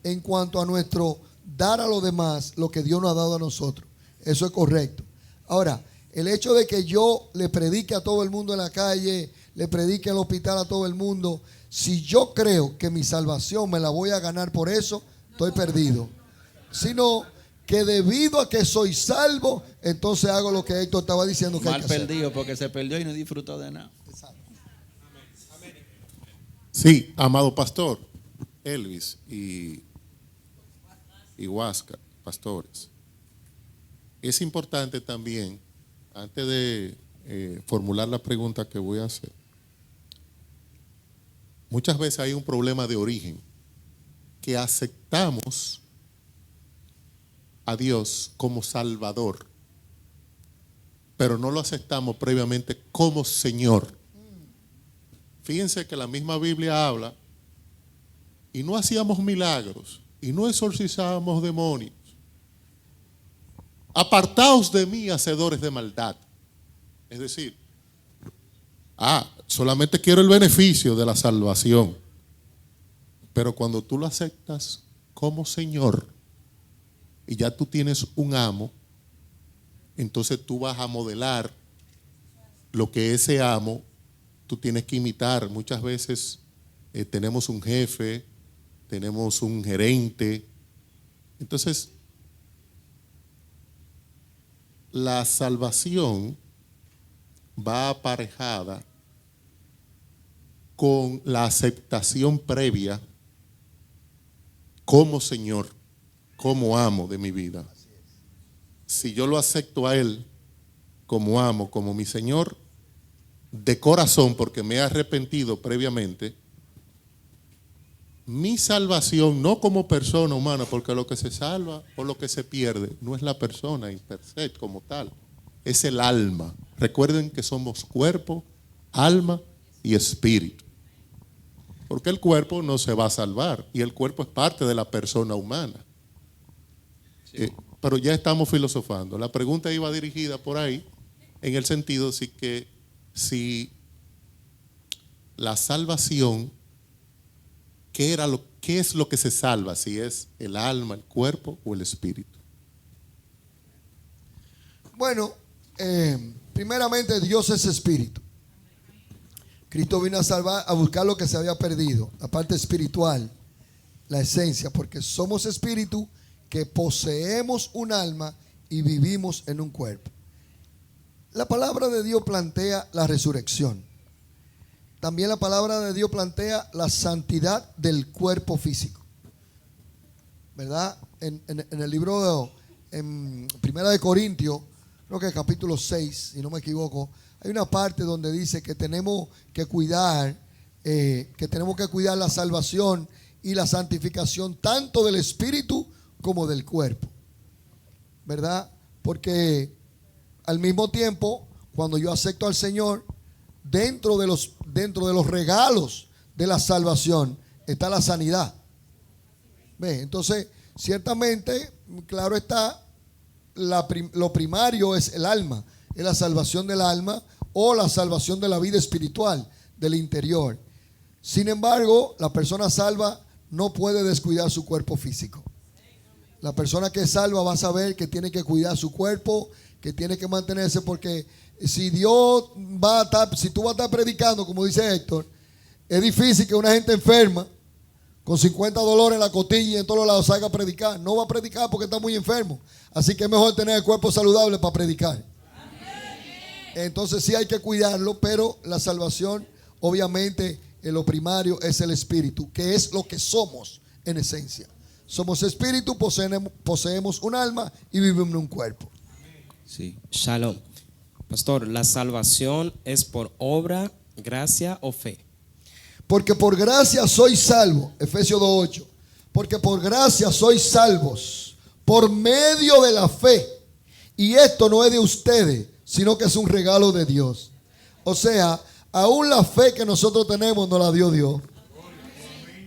en cuanto a nuestro dar a los demás lo que Dios nos ha dado a nosotros. Eso es correcto. Ahora, el hecho de que yo le predique a todo el mundo en la calle, le predique en el hospital a todo el mundo, si yo creo que mi salvación me la voy a ganar por eso, estoy perdido. Sino que debido a que soy salvo, entonces hago lo que Héctor estaba diciendo que hay Mal que hacer. perdido porque se perdió y no disfrutó de nada. Sí, amado pastor, Elvis y Huáscar, pastores. Es importante también, antes de formular la pregunta que voy a hacer, muchas veces hay un problema de origen, que aceptamos a Dios como Salvador, pero no lo aceptamos previamente como Señor. Fíjense que la misma Biblia habla, y no hacíamos milagros, y no exorcizábamos demonios. Apartaos de mí, hacedores de maldad. Es decir, solamente quiero el beneficio de la salvación. Pero cuando tú lo aceptas como Señor y ya tú tienes un amo, entonces tú vas a modelar lo que ese amo tú tienes que imitar. Muchas veces tenemos un jefe, tenemos un gerente. Entonces, la salvación va aparejada con la aceptación previa como Señor, como amo de mi vida. Si yo lo acepto a Él como amo, como mi Señor, de corazón, porque me he arrepentido previamente, mi salvación, no como persona humana, porque lo que se salva o lo que se pierde no es la persona in per se como tal, es el alma. Recuerden que somos cuerpo, alma y espíritu. Porque el cuerpo no se va a salvar y el cuerpo es parte de la persona humana. Pero ya estamos filosofando. La pregunta iba dirigida por ahí en el sentido de que si la salvación, ¿qué es lo que se salva? Si es el alma, el cuerpo o el espíritu. Bueno, primeramente Dios es espíritu. Cristo vino a salvar, a buscar lo que se había perdido, la parte espiritual, la esencia, porque somos espíritu que poseemos un alma y vivimos en un cuerpo. La palabra de Dios plantea la resurrección. También la palabra de Dios plantea la santidad del cuerpo físico. ¿Verdad? En el libro en Primera de Corintios, creo que capítulo 6, si no me equivoco, hay una parte donde dice que tenemos que cuidar la salvación y la santificación tanto del espíritu como del cuerpo. ¿Verdad? Porque al mismo tiempo, cuando yo acepto al Señor, dentro de los regalos de la salvación está la sanidad. ¿Ve? Entonces, ciertamente, claro está, lo primario es el alma, es la salvación del alma o la salvación de la vida espiritual, del interior. Sin embargo, la persona salva no puede descuidar su cuerpo físico. La persona que es salva va a saber que tiene que cuidar su cuerpo, que tiene que mantenerse, porque si tú vas a estar predicando, como dice Héctor, es difícil que una gente enferma con 50 dolores en la costilla y en todos los lados salga a predicar. No va a predicar porque está muy enfermo. Así que es mejor tener el cuerpo saludable para predicar. Entonces sí hay que cuidarlo, pero la salvación, obviamente, en lo primario es el espíritu, que es lo que somos en esencia. Somos espíritu, poseemos un alma y vivimos en un cuerpo. Sí, shalom. Pastor, ¿la salvación es por obra, gracia o fe? Porque por gracia sois salvos, Efesios 2:8. Porque por gracia sois salvos por medio de la fe. Y esto no es de ustedes, sino que es un regalo de Dios. O sea, aún la fe que nosotros tenemos nos la dio Dios.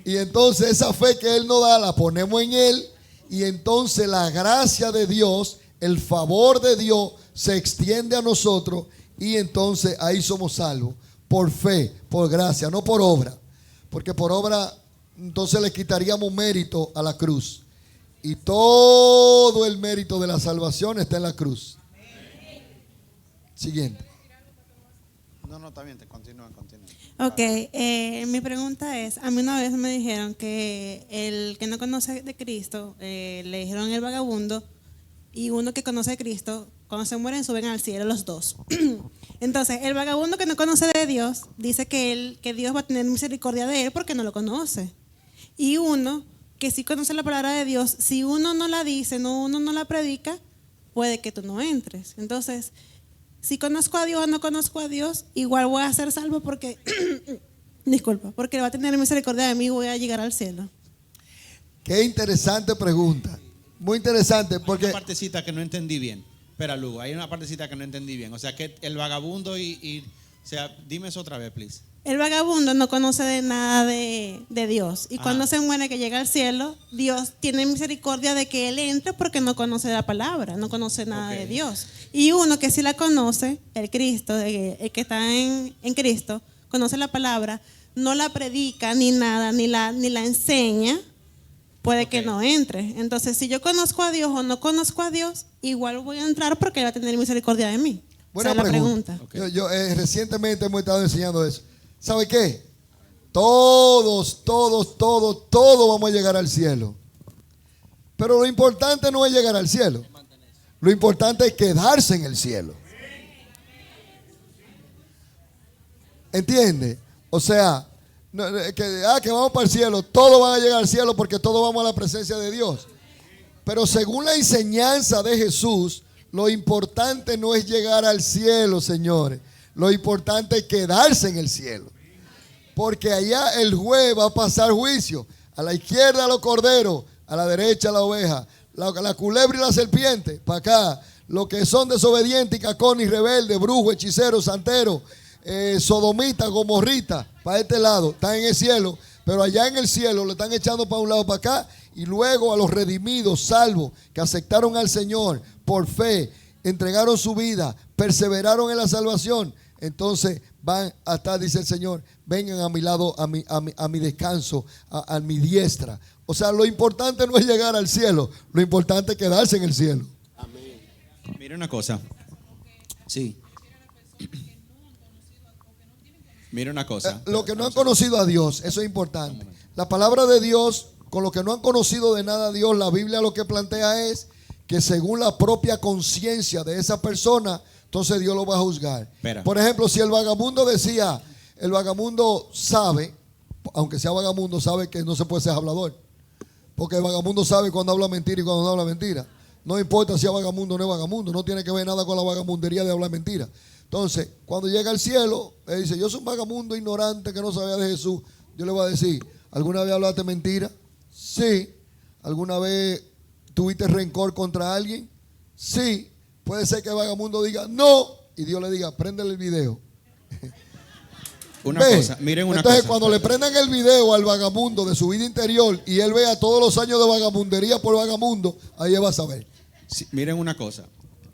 Y entonces esa fe que Él nos da la ponemos en Él. Y entonces la gracia de Dios, el favor de Dios se extiende a nosotros. Y entonces ahí somos salvos. Por fe, por gracia, no por obra. Porque por obra entonces le quitaríamos mérito a la cruz. Y todo el mérito de la salvación está en la cruz. Siguiente. No, está bien, continúa. Ok, mi pregunta es, a mí una vez me dijeron que el que no conoce de Cristo, le dijeron el vagabundo, y uno que conoce de Cristo, cuando se mueren suben al cielo los dos. Entonces, el vagabundo que no conoce de Dios, dice que Dios va a tener misericordia de él porque no lo conoce. Y uno que sí conoce la palabra de Dios, si uno no la dice, uno no la predica, puede que tú no entres. Entonces, si conozco a Dios o no conozco a Dios, igual voy a ser salvo porque, disculpa, porque va a tener misericordia de mí y voy a llegar al cielo. Qué interesante pregunta. Muy interesante Hay porque... una partecita que no entendí bien. Espera, Lugo, hay una partecita que no entendí bien. O sea, que el vagabundo o sea, dime eso otra vez, please. El vagabundo no conoce de nada de Dios. Y cuando se muere, que llega al cielo, Dios tiene misericordia de que él entre porque no conoce la palabra, no conoce nada de Dios. Y uno que sí la conoce, el Cristo, el que está en Cristo, conoce la palabra, no la predica ni nada, ni la enseña, puede que no entre. Entonces, si yo conozco a Dios o no conozco a Dios, igual voy a entrar porque él va a tener misericordia de mí. Buena Esa es la pregunta. Yo recientemente hemos estado enseñando eso. ¿Sabe qué? Todos vamos a llegar al cielo. Pero lo importante no es llegar al cielo. Lo importante es quedarse en el cielo. ¿Entiende? O sea, que vamos para el cielo. Todos van a llegar al cielo porque todos vamos a la presencia de Dios. Pero según la enseñanza de Jesús, lo importante no es llegar al cielo, señores. Lo importante es quedarse en el cielo. Porque allá el juez va a pasar juicio. A la izquierda los corderos, a la derecha la oveja, la culebra y la serpiente. Para acá, los que son desobedientes, cacones, rebeldes, brujos, hechiceros, santeros, sodomitas, gomorritas, para este lado, están en el cielo. Pero allá en el cielo le están echando para un lado, para acá. Y luego a los redimidos, salvos, que aceptaron al Señor por fe, entregaron su vida, perseveraron en la salvación. Entonces van a estar, dice el Señor, vengan a mi lado, a mi descanso, a mi diestra. O sea, lo importante no es llegar al cielo, lo importante es quedarse en el cielo. Amén. Mire una cosa. Sí. Mire una cosa. Lo que no han conocido a Dios, eso es importante. La palabra de Dios, con lo que no han conocido de nada a Dios, la Biblia lo que plantea es que según la propia conciencia de esa persona, entonces Dios lo va a juzgar. Espera. Por ejemplo, si el vagabundo decía, el vagabundo sabe, aunque sea vagabundo, sabe que no se puede ser hablador. Porque el vagabundo sabe cuando habla mentira y cuando no habla mentira. No importa si es vagabundo o no es vagabundo, no tiene que ver nada con la vagabundería de hablar mentira. Entonces, cuando llega al cielo, él dice, yo soy un vagabundo ignorante que no sabía de Jesús. Yo le voy a decir, ¿alguna vez hablaste mentira? Sí. ¿Alguna vez tuviste rencor contra alguien? Sí. Puede ser que el vagabundo diga, no, y Dios le diga, préndele el video. Una cosa, miren una Entonces, cosa. cuando le prendan el video al vagabundo de su vida interior y él vea todos los años de vagabundería por vagabundo, ahí él va a saber. Sí, miren una cosa.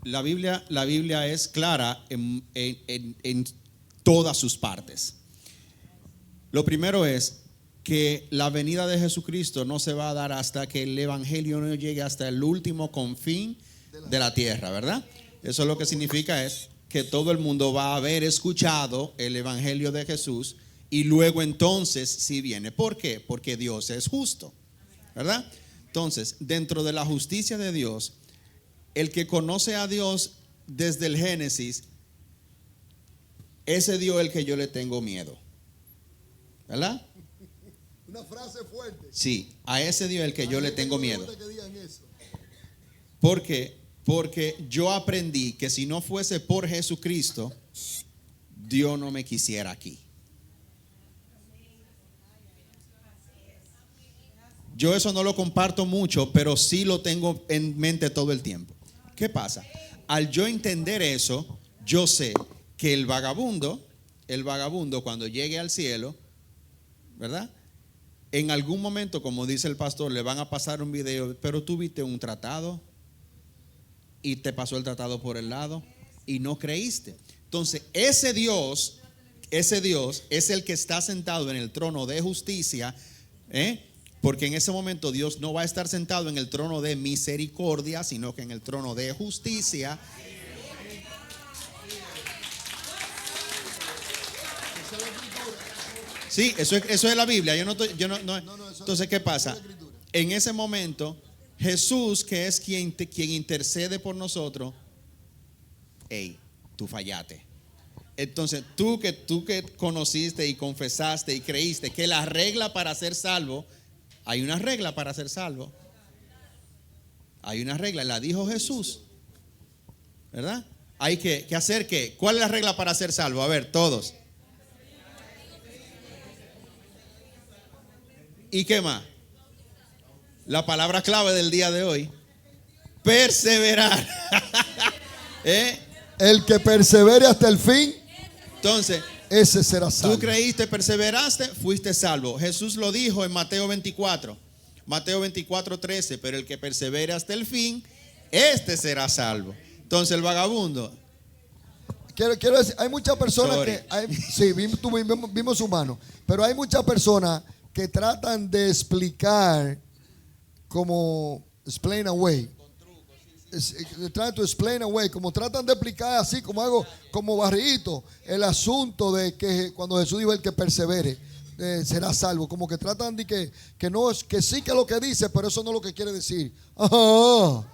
La Biblia es clara en todas sus partes. Lo primero es que la venida de Jesucristo no se va a dar hasta que el evangelio no llegue hasta el último confín de la tierra, ¿verdad? Eso lo que significa es que todo el mundo va a haber escuchado el evangelio de Jesús y luego entonces sí viene. ¿Por qué? Porque Dios es justo, ¿verdad? Entonces, dentro de la justicia de Dios, el que conoce a Dios desde el Génesis, ese Dios es el que yo le tengo miedo, ¿verdad? Una frase fuerte. Sí, a ese Dios es el que yo le tengo miedo. ¿Por qué? Porque yo aprendí que si no fuese por Jesucristo, Dios no me quisiera aquí. Yo eso no lo comparto mucho, pero sí lo tengo en mente todo el tiempo. ¿Qué pasa? Al yo entender eso, yo sé que el vagabundo cuando llegue al cielo, ¿verdad? En algún momento, como dice el pastor, le van a pasar un video, pero tú viste un tratado y te pasó el tratado por el lado y no creíste. Entonces, ese Dios es el que está sentado en el trono de justicia, Porque en ese momento Dios no va a estar sentado en el trono de misericordia, sino que en el trono de justicia. Sí, eso es la Biblia. Entonces, ¿qué pasa? En ese momento, Jesús, que es quien intercede por nosotros, hey, tú fallaste. Entonces, tú que conociste y confesaste y creíste que la regla para ser salvo, hay una regla para ser salvo. Hay una regla, la dijo Jesús, ¿verdad? Hay que hacer ¿qué? ¿Cuál es la regla para ser salvo? A ver, todos. ¿Y qué más? La palabra clave del día de hoy: perseverar. El que persevere hasta el fin, entonces, ese será salvo. tú creíste, perseveraste, fuiste salvo. Jesús lo dijo en Mateo 24, Mateo 24:13, pero el que persevere hasta el fin, este será salvo. Entonces el vagabundo. Quiero decir, hay muchas personas sí, vimos su mano, pero hay muchas personas que tratan de explicar como explain away. Trying to explain away, como tratan de explicar así como algo como barrito el asunto de que cuando Jesús dijo el que persevere será salvo, como que tratan de que no es que sí que es lo que dice, pero eso no es lo que quiere decir. Ajá.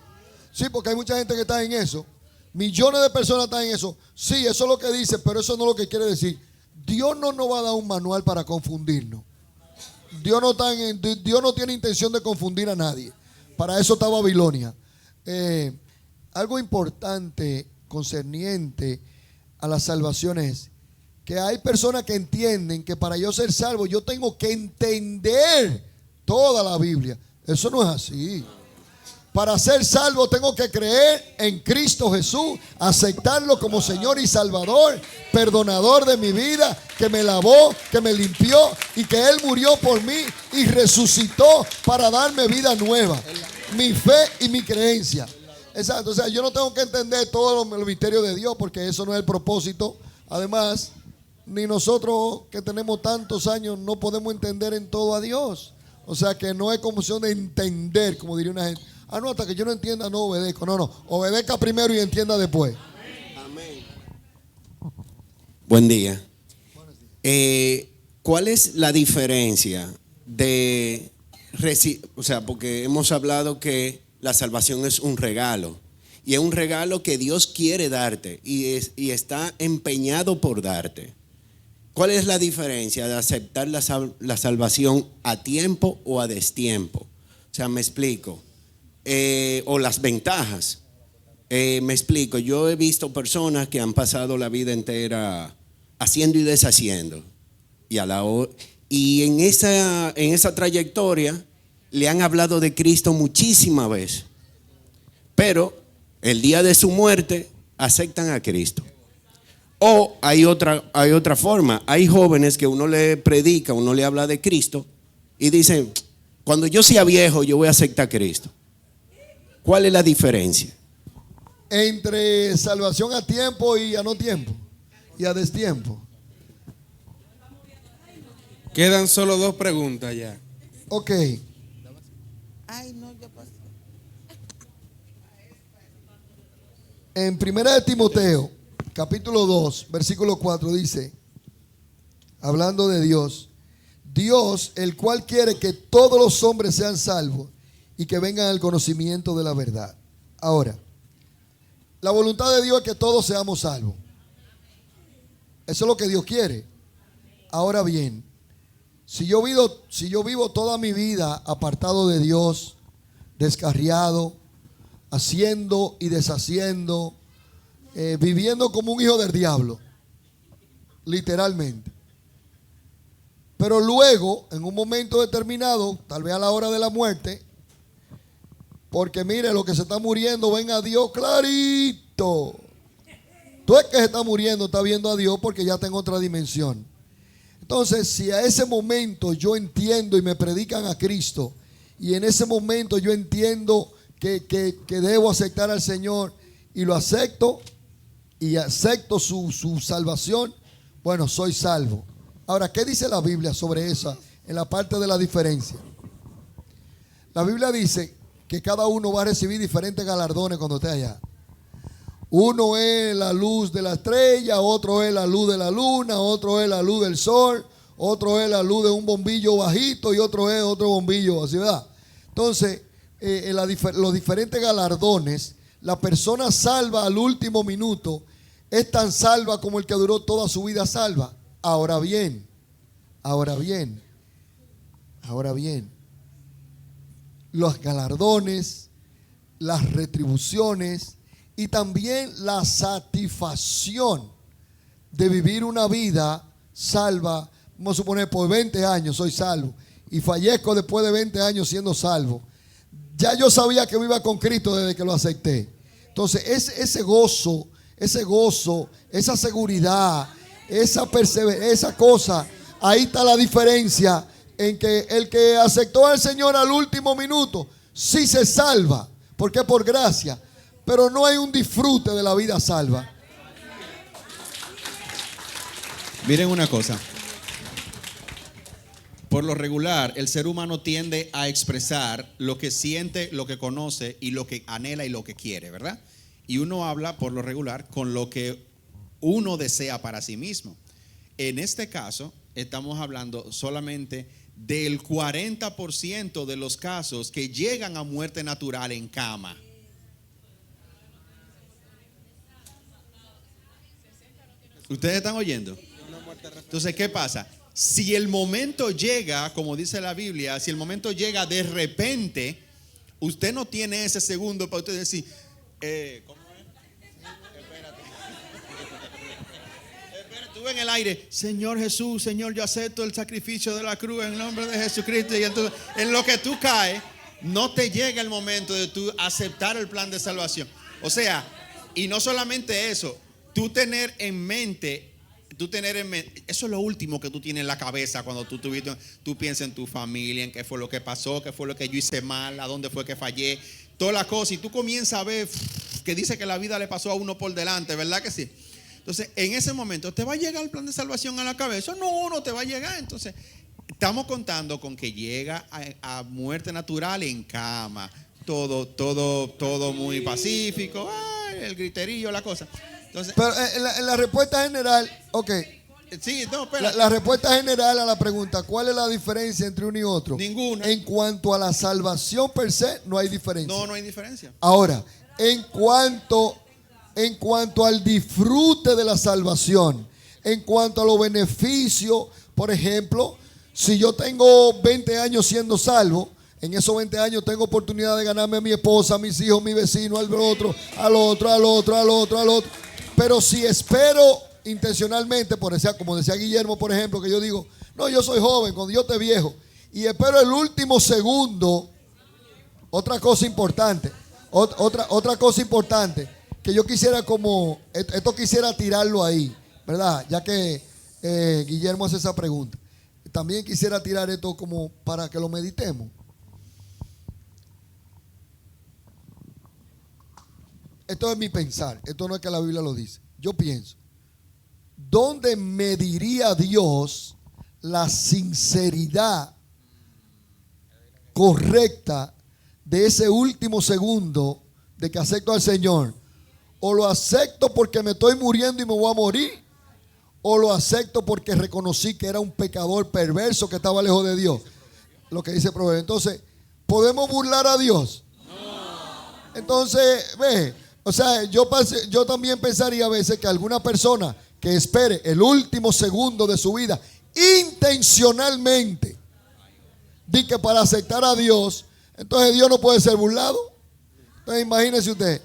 Sí, porque hay mucha gente que está en eso, millones de personas están en eso. Sí, eso es lo que dice, pero eso no es lo que quiere decir. Dios no nos va a dar un manual para confundirnos. Dios no tiene intención de confundir a nadie. Para eso está Babilonia. Algo importante concerniente a la salvación es que hay personas que entienden que para yo ser salvo yo tengo que entender toda la Biblia. Eso no es así. Para ser salvo tengo que creer en Cristo Jesús, aceptarlo como Señor y Salvador, perdonador de mi vida, que me lavó, que me limpió y que Él murió por mí y resucitó para darme vida nueva. Mi fe y mi creencia. Exacto. O sea, yo no tengo que entender todos los misterios de Dios, porque eso no es el propósito. Además, ni nosotros que tenemos tantos años no podemos entender en todo a Dios. O sea, que no es cuestión de entender, como diría una gente. Ah, no, hasta que yo no entienda, no obedezco. No, obedezca primero y entienda después. Amén. Buen día. ¿Cuál es la diferencia de porque hemos hablado que la salvación es un regalo, y es un regalo que Dios quiere darte y está empeñado por darte? ¿Cuál es la diferencia de aceptar la salvación a tiempo o a destiempo? O sea, me explico. O las ventajas. Me explico. Yo he visto personas que han pasado la vida entera haciendo y deshaciendo, y en esa trayectoria le han hablado de Cristo muchísimas veces, pero el día de su muerte aceptan a Cristo. O hay otra forma. Hay jóvenes que uno le predica, uno le habla de Cristo y dicen: cuando yo sea viejo yo voy a aceptar a Cristo. ¿Cuál es la diferencia entre salvación a tiempo y a no tiempo y a destiempo? Quedan solo 2 preguntas ya. Ok. En 1 de Timoteo, capítulo 2, versículo 4 dice, hablando de Dios, Dios, el cual quiere que todos los hombres sean salvos y que vengan al conocimiento de la verdad. Ahora, la voluntad de Dios es que todos seamos salvos. Eso es lo que Dios quiere. Ahora bien, si yo vivo toda mi vida apartado de Dios, descarriado, haciendo y deshaciendo, viviendo como un hijo del diablo, literalmente. Pero luego, en un momento determinado, tal vez a la hora de la muerte, porque mire, lo que se está muriendo, ven a Dios clarito. Tú es que se está muriendo, está viendo a Dios porque ya está en otra dimensión. Entonces, si a ese momento yo entiendo y me predican a Cristo, y en ese momento yo entiendo que debo aceptar al Señor y lo acepto y acepto su salvación, bueno, soy salvo. Ahora, ¿qué dice la Biblia sobre esa en la parte de la diferencia? La Biblia dice que cada uno va a recibir diferentes galardones cuando esté allá. Uno es la luz de la estrella, otro es la luz de la luna, otro es la luz del sol, otro es la luz de un bombillo bajito y otro es otro bombillo, así, ¿verdad? Entonces, los diferentes galardones, la persona salva al último minuto es tan salva como el que duró toda su vida salva. Ahora bien, los galardones, las retribuciones y también la satisfacción de vivir una vida salva. Vamos a suponer, por 20 años soy salvo y fallezco después de 20 años siendo salvo. Ya yo sabía que iba con Cristo desde que lo acepté. Entonces, ese gozo, esa seguridad, esa perseverancia, esa cosa, ahí está la diferencia en que el que aceptó al Señor al último minuto sí se salva, porque es por gracia, pero no hay un disfrute de la vida salva. Miren una cosa. Por lo regular, el ser humano tiende a expresar lo que siente, lo que conoce y lo que anhela y lo que quiere, ¿verdad? Y uno habla por lo regular con lo que uno desea para sí mismo. En este caso, estamos hablando solamente del 40% de los casos que llegan a muerte natural en cama. ¿Ustedes están oyendo? Entonces, ¿qué pasa? Si el momento llega, como dice la Biblia, si el momento llega de repente, usted no tiene ese segundo para usted decir, ¿cómo es? Espérate, tú en el aire, Señor Jesús, Señor, yo acepto el sacrificio de la cruz en el nombre de Jesucristo. Y entonces, en lo que tú caes, no te llega el momento de tú aceptar el plan de salvación. O sea, y no solamente eso, tú tener en mente, eso es lo último que tú tienes en la cabeza cuando tú piensas en tu familia, en qué fue lo que pasó, qué fue lo que yo hice mal, a dónde fue que fallé, todas las cosas. Y tú comienzas a ver que dice que la vida le pasó a uno por delante, ¿verdad que sí? Entonces, en ese momento, ¿te va a llegar el plan de salvación a la cabeza? No te va a llegar. Entonces, estamos contando con que llega a muerte natural en cama, todo muy pacífico, el griterillo, la cosa. Entonces, pero en la respuesta general, ok. Sí, no, espera. La respuesta general a la pregunta, ¿cuál es la diferencia entre uno y otro? Ninguna. En cuanto a la salvación per se, no hay diferencia. No hay diferencia. Ahora, en cuanto al disfrute de la salvación, en cuanto a los beneficios, por ejemplo, si yo tengo 20 años siendo salvo, en esos 20 años tengo oportunidad de ganarme a mi esposa, a mis hijos, a mi vecino, al otro. Pero si espero intencionalmente, como decía Guillermo, por ejemplo, que yo digo, no, yo soy joven, cuando yo esté viejo, y espero el último segundo, otra cosa importante, que yo quisiera esto quisiera tirarlo ahí, ¿verdad? Ya que Guillermo hace esa pregunta. También quisiera tirar esto como para que lo meditemos. Esto es mi pensar, esto no es que la Biblia lo dice. Yo pienso, ¿dónde mediría Dios la sinceridad correcta de ese último segundo de que acepto al Señor? ¿O lo acepto porque me estoy muriendo y me voy a morir? ¿O lo acepto porque reconocí que era un pecador perverso que estaba lejos de Dios? Lo que dice el Proverbio. Entonces, ¿podemos burlar a Dios? Entonces, o sea, yo también pensaría a veces que alguna persona que espere el último segundo de su vida intencionalmente, di que para aceptar a Dios, entonces Dios no puede ser burlado. Entonces imagínese usted.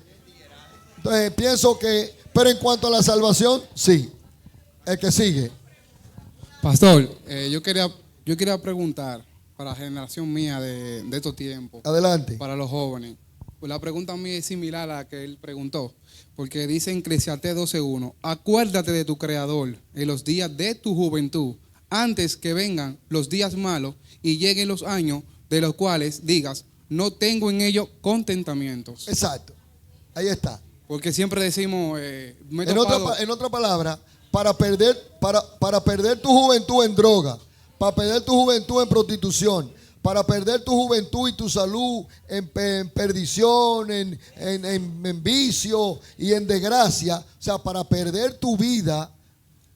Entonces pienso que, pero en cuanto a la salvación, sí. El que sigue. Pastor, yo quería preguntar para la generación mía de estos tiempos. Adelante. Para los jóvenes. Pues la pregunta mía es similar a la que él preguntó, porque dice en Eclesiastés 12:1, acuérdate de tu Creador en los días de tu juventud, antes que vengan los días malos y lleguen los años de los cuales digas, no tengo en ellos contentamientos. Exacto, ahí está. Porque siempre decimos, en otra palabra, para perder tu juventud en droga, para perder tu juventud en prostitución, para perder tu juventud y tu salud en perdición, en vicio y en desgracia, o sea, para perder tu vida,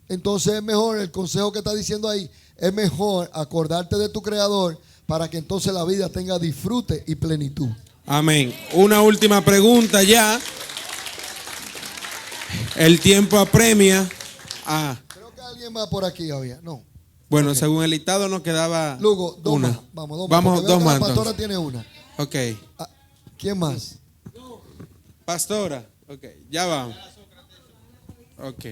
entonces es mejor, el consejo que está diciendo ahí, es mejor acordarte de tu Creador para que entonces la vida tenga disfrute y plenitud. Amén. Una última pregunta ya. El tiempo apremia. Creo que alguien más por aquí había, no. Bueno, según el listado nos quedaba Luego, dos una. más. Vamos, Dos más. La pastora Entonces. tiene una. Ok. ¿Quién más? Pastora. Ok, ya vamos. Ok.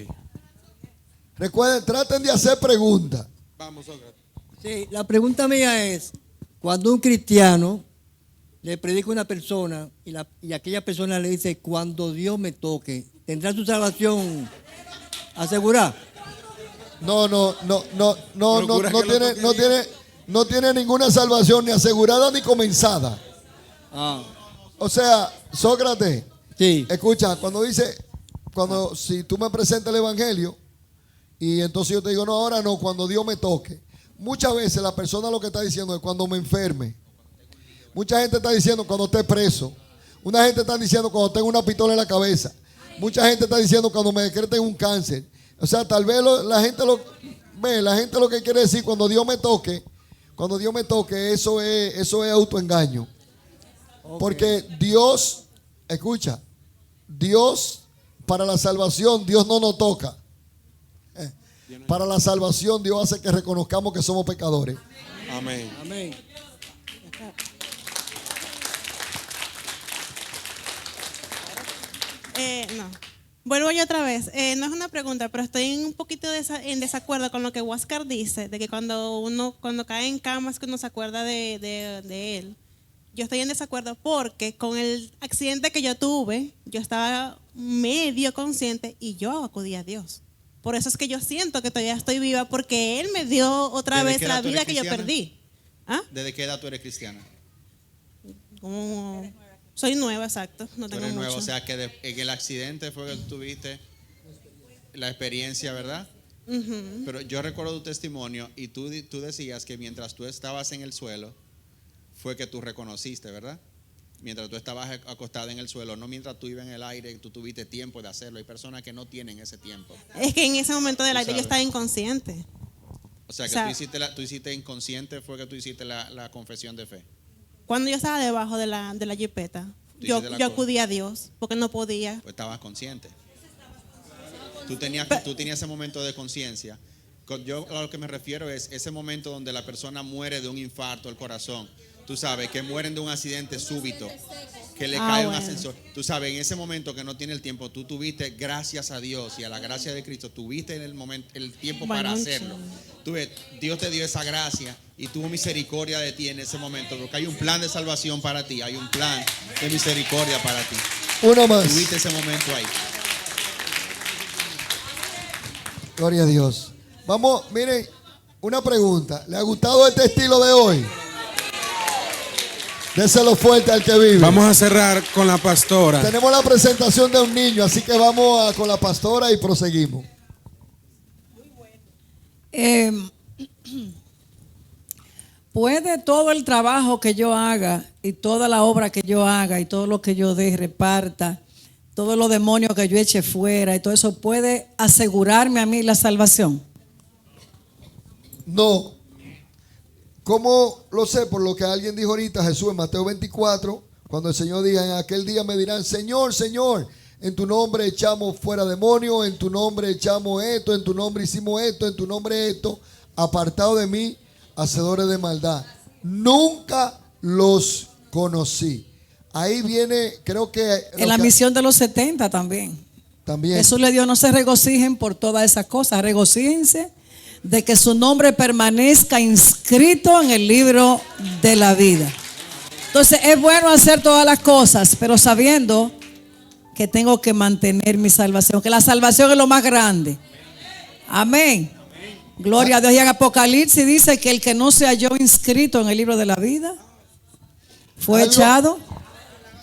Recuerden, traten de hacer preguntas. Vamos, Sócrates. Sí, la pregunta mía es, cuando un cristiano le predica a una persona y aquella persona le dice, cuando Dios me toque, ¿tendrá su salvación asegurada? No tiene ninguna salvación ni asegurada ni comenzada. O sea, Sócrates, sí. Escucha, si tú me presentas el evangelio y entonces yo te digo, no, ahora no, cuando Dios me toque. Muchas veces la persona lo que está diciendo es cuando me enferme. Mucha gente está diciendo cuando esté preso. Una gente está diciendo cuando tenga una pistola en la cabeza. Mucha gente está diciendo cuando me decreten un cáncer. O sea, tal vez la gente lo que quiere decir cuando Dios me toque, eso es autoengaño. Okay. Porque Dios, escucha, Dios para la salvación, Dios no nos toca. Para la salvación, Dios hace que reconozcamos que somos pecadores. Amén. Amén. No. Vuelvo yo otra vez. No es una pregunta, pero estoy un poquito en desacuerdo con lo que Huáscar dice, de que cuando cae en cama es que uno se acuerda de él. Yo estoy en desacuerdo porque con el accidente que yo tuve, yo estaba medio consciente y yo acudí a Dios. Por eso es que yo siento que todavía estoy viva, porque Él me dio otra vez la vida que yo perdí. ¿Ah? ¿Desde qué edad tú eres cristiana? Soy nueva, exacto. No tengo mucho. Nueva, o sea que en el accidente fue que tuviste la experiencia, ¿verdad? Uh-huh. Pero yo recuerdo tu testimonio y tú decías que mientras tú estabas en el suelo, fue que tú reconociste, ¿verdad? Mientras tú estabas acostada en el suelo, no mientras tú ibas en el aire, tú tuviste tiempo de hacerlo. Hay personas que no tienen ese tiempo. Es que en ese momento del aire yo estaba inconsciente. O sea, que tú hiciste inconsciente, fue que tú hiciste la confesión de fe. Cuando yo estaba debajo de la jipeta, yo acudí a Dios porque no podía. Pues estabas consciente. Tú tenías ese momento de conciencia. Yo a lo que me refiero es ese momento donde la persona muere de un infarto al corazón. Tú sabes, que mueren de un accidente súbito, que le cae un ascensor. Tú sabes, en ese momento que no tiene el tiempo, tú tuviste, gracias a Dios y a la gracia de Cristo, tuviste el tiempo para hacerlo. Tú ves, Dios te dio esa gracia y tuvo misericordia de ti en ese momento, porque hay un plan de salvación para ti, hay un plan de misericordia para ti. Uno más. Tuviste ese momento ahí. Gloria a Dios. Vamos, miren, una pregunta. ¿Le ha gustado este estilo de hoy? Déselo fuerte al que vive. Vamos a cerrar con la pastora. Tenemos la presentación de un niño, así que vamos con la pastora y proseguimos. ¿Puede todo el trabajo que yo haga y toda la obra que yo haga y todo lo que yo dé, reparta, todos los demonios que yo eche fuera y todo eso, puede asegurarme a mí la salvación? No. ¿Cómo lo sé? Por lo que alguien dijo ahorita, Jesús en Mateo 24, cuando el Señor diga, en aquel día me dirán, Señor, Señor, en tu nombre echamos fuera demonios, en tu nombre echamos esto, en tu nombre hicimos esto, en tu nombre esto, apartado de mí, hacedores de maldad. Nunca los conocí. Ahí viene, creo que... En la misión de los 70 también. Jesús le dio, no se regocijen por todas esas cosas, regocíjense de que su nombre permanezca inscrito en el libro de la vida. Entonces es bueno hacer todas las cosas, pero sabiendo que tengo que mantener mi salvación, que la salvación es lo más grande. Amén. Gloria a Dios. Y en Apocalipsis dice que el que no se halló inscrito en el libro de la vida fue echado.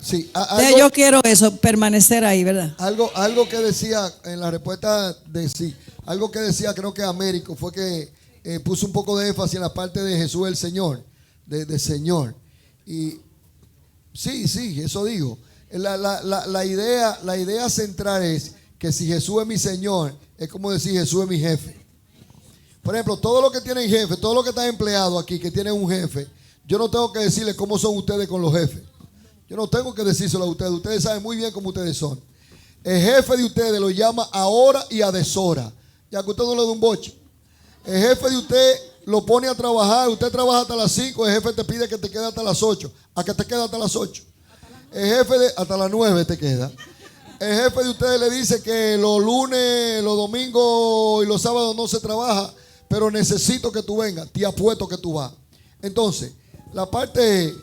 Sí, yo quiero eso, permanecer ahí, ¿verdad? Algo que decía en la respuesta de sí. Algo que decía, creo que Américo, fue que puso un poco de énfasis en la parte de Jesús el Señor. de Señor. Y sí, eso digo. La idea central es que si Jesús es mi Señor, es como decir Jesús es mi jefe. Por ejemplo, todos los que tienen jefe, todos los que están empleados aquí, que tienen un jefe, yo no tengo que decirles cómo son ustedes con los jefes. Yo no tengo que decírselo a ustedes. Ustedes saben muy bien cómo ustedes son. El jefe de ustedes lo llama a hora y a deshora. Ya que usted no le da un boche. El jefe de usted lo pone a trabajar. Usted trabaja hasta las 5. El jefe te pide que te quede hasta las 8. ¿A que te queda hasta las 8? El jefe hasta las 9 te queda. El jefe de ustedes le dice que los lunes, los domingos y los sábados no se trabaja, pero necesito que tú vengas. Te apuesto que tú vas. Entonces, la parte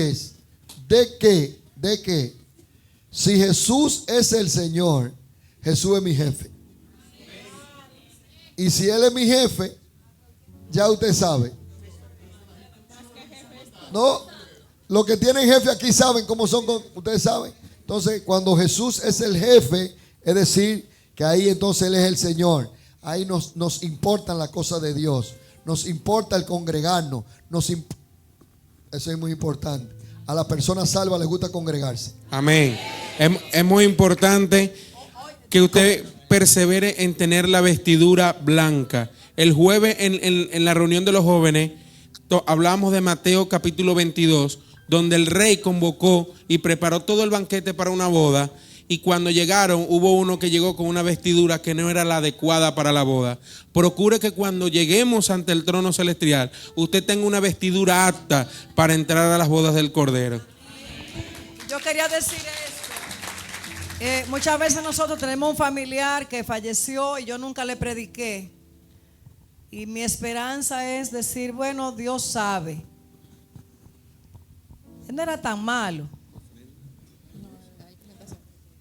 es de que si Jesús es el Señor, Jesús es mi jefe. Y si Él es mi jefe, ya usted sabe. No, los que tienen jefe aquí saben cómo son, ustedes saben. Entonces, cuando Jesús es el jefe, es decir, que ahí entonces Él es el Señor. Ahí nos importan las cosas de Dios. Nos importa el congregarnos. Eso es muy importante. A la persona salva le gusta congregarse. Amén. Es muy importante que usted persevere en tener la vestidura blanca. El jueves en la reunión de los jóvenes hablamos de Mateo capítulo 22, donde el rey convocó y preparó todo el banquete para una boda. Y cuando llegaron, hubo uno que llegó con una vestidura que no era la adecuada para la boda. Procure que cuando lleguemos ante el trono celestial, usted tenga una vestidura apta para entrar a las bodas del Cordero. Yo quería decir esto. Muchas veces nosotros tenemos un familiar que falleció y yo nunca le prediqué. Y mi esperanza es decir, bueno, Dios sabe. Él no era tan malo.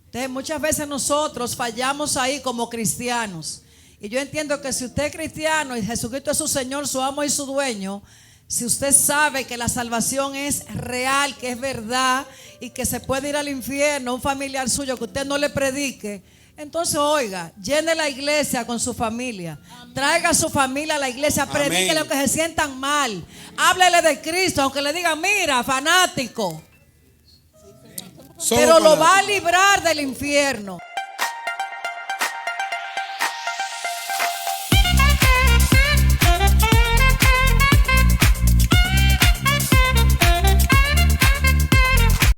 Entonces, muchas veces nosotros fallamos ahí como cristianos. Y yo entiendo que si usted es cristiano y Jesucristo es su Señor, su amo y su dueño, si usted sabe que la salvación es real, que es verdad y que se puede ir al infierno, un familiar suyo que usted no le predique, entonces oiga, llene la iglesia con su familia. Traiga a su familia a la iglesia, predíquele que se sientan mal. Háblele de Cristo, aunque le digan, mira, fanático. Pero lo va a librar del infierno.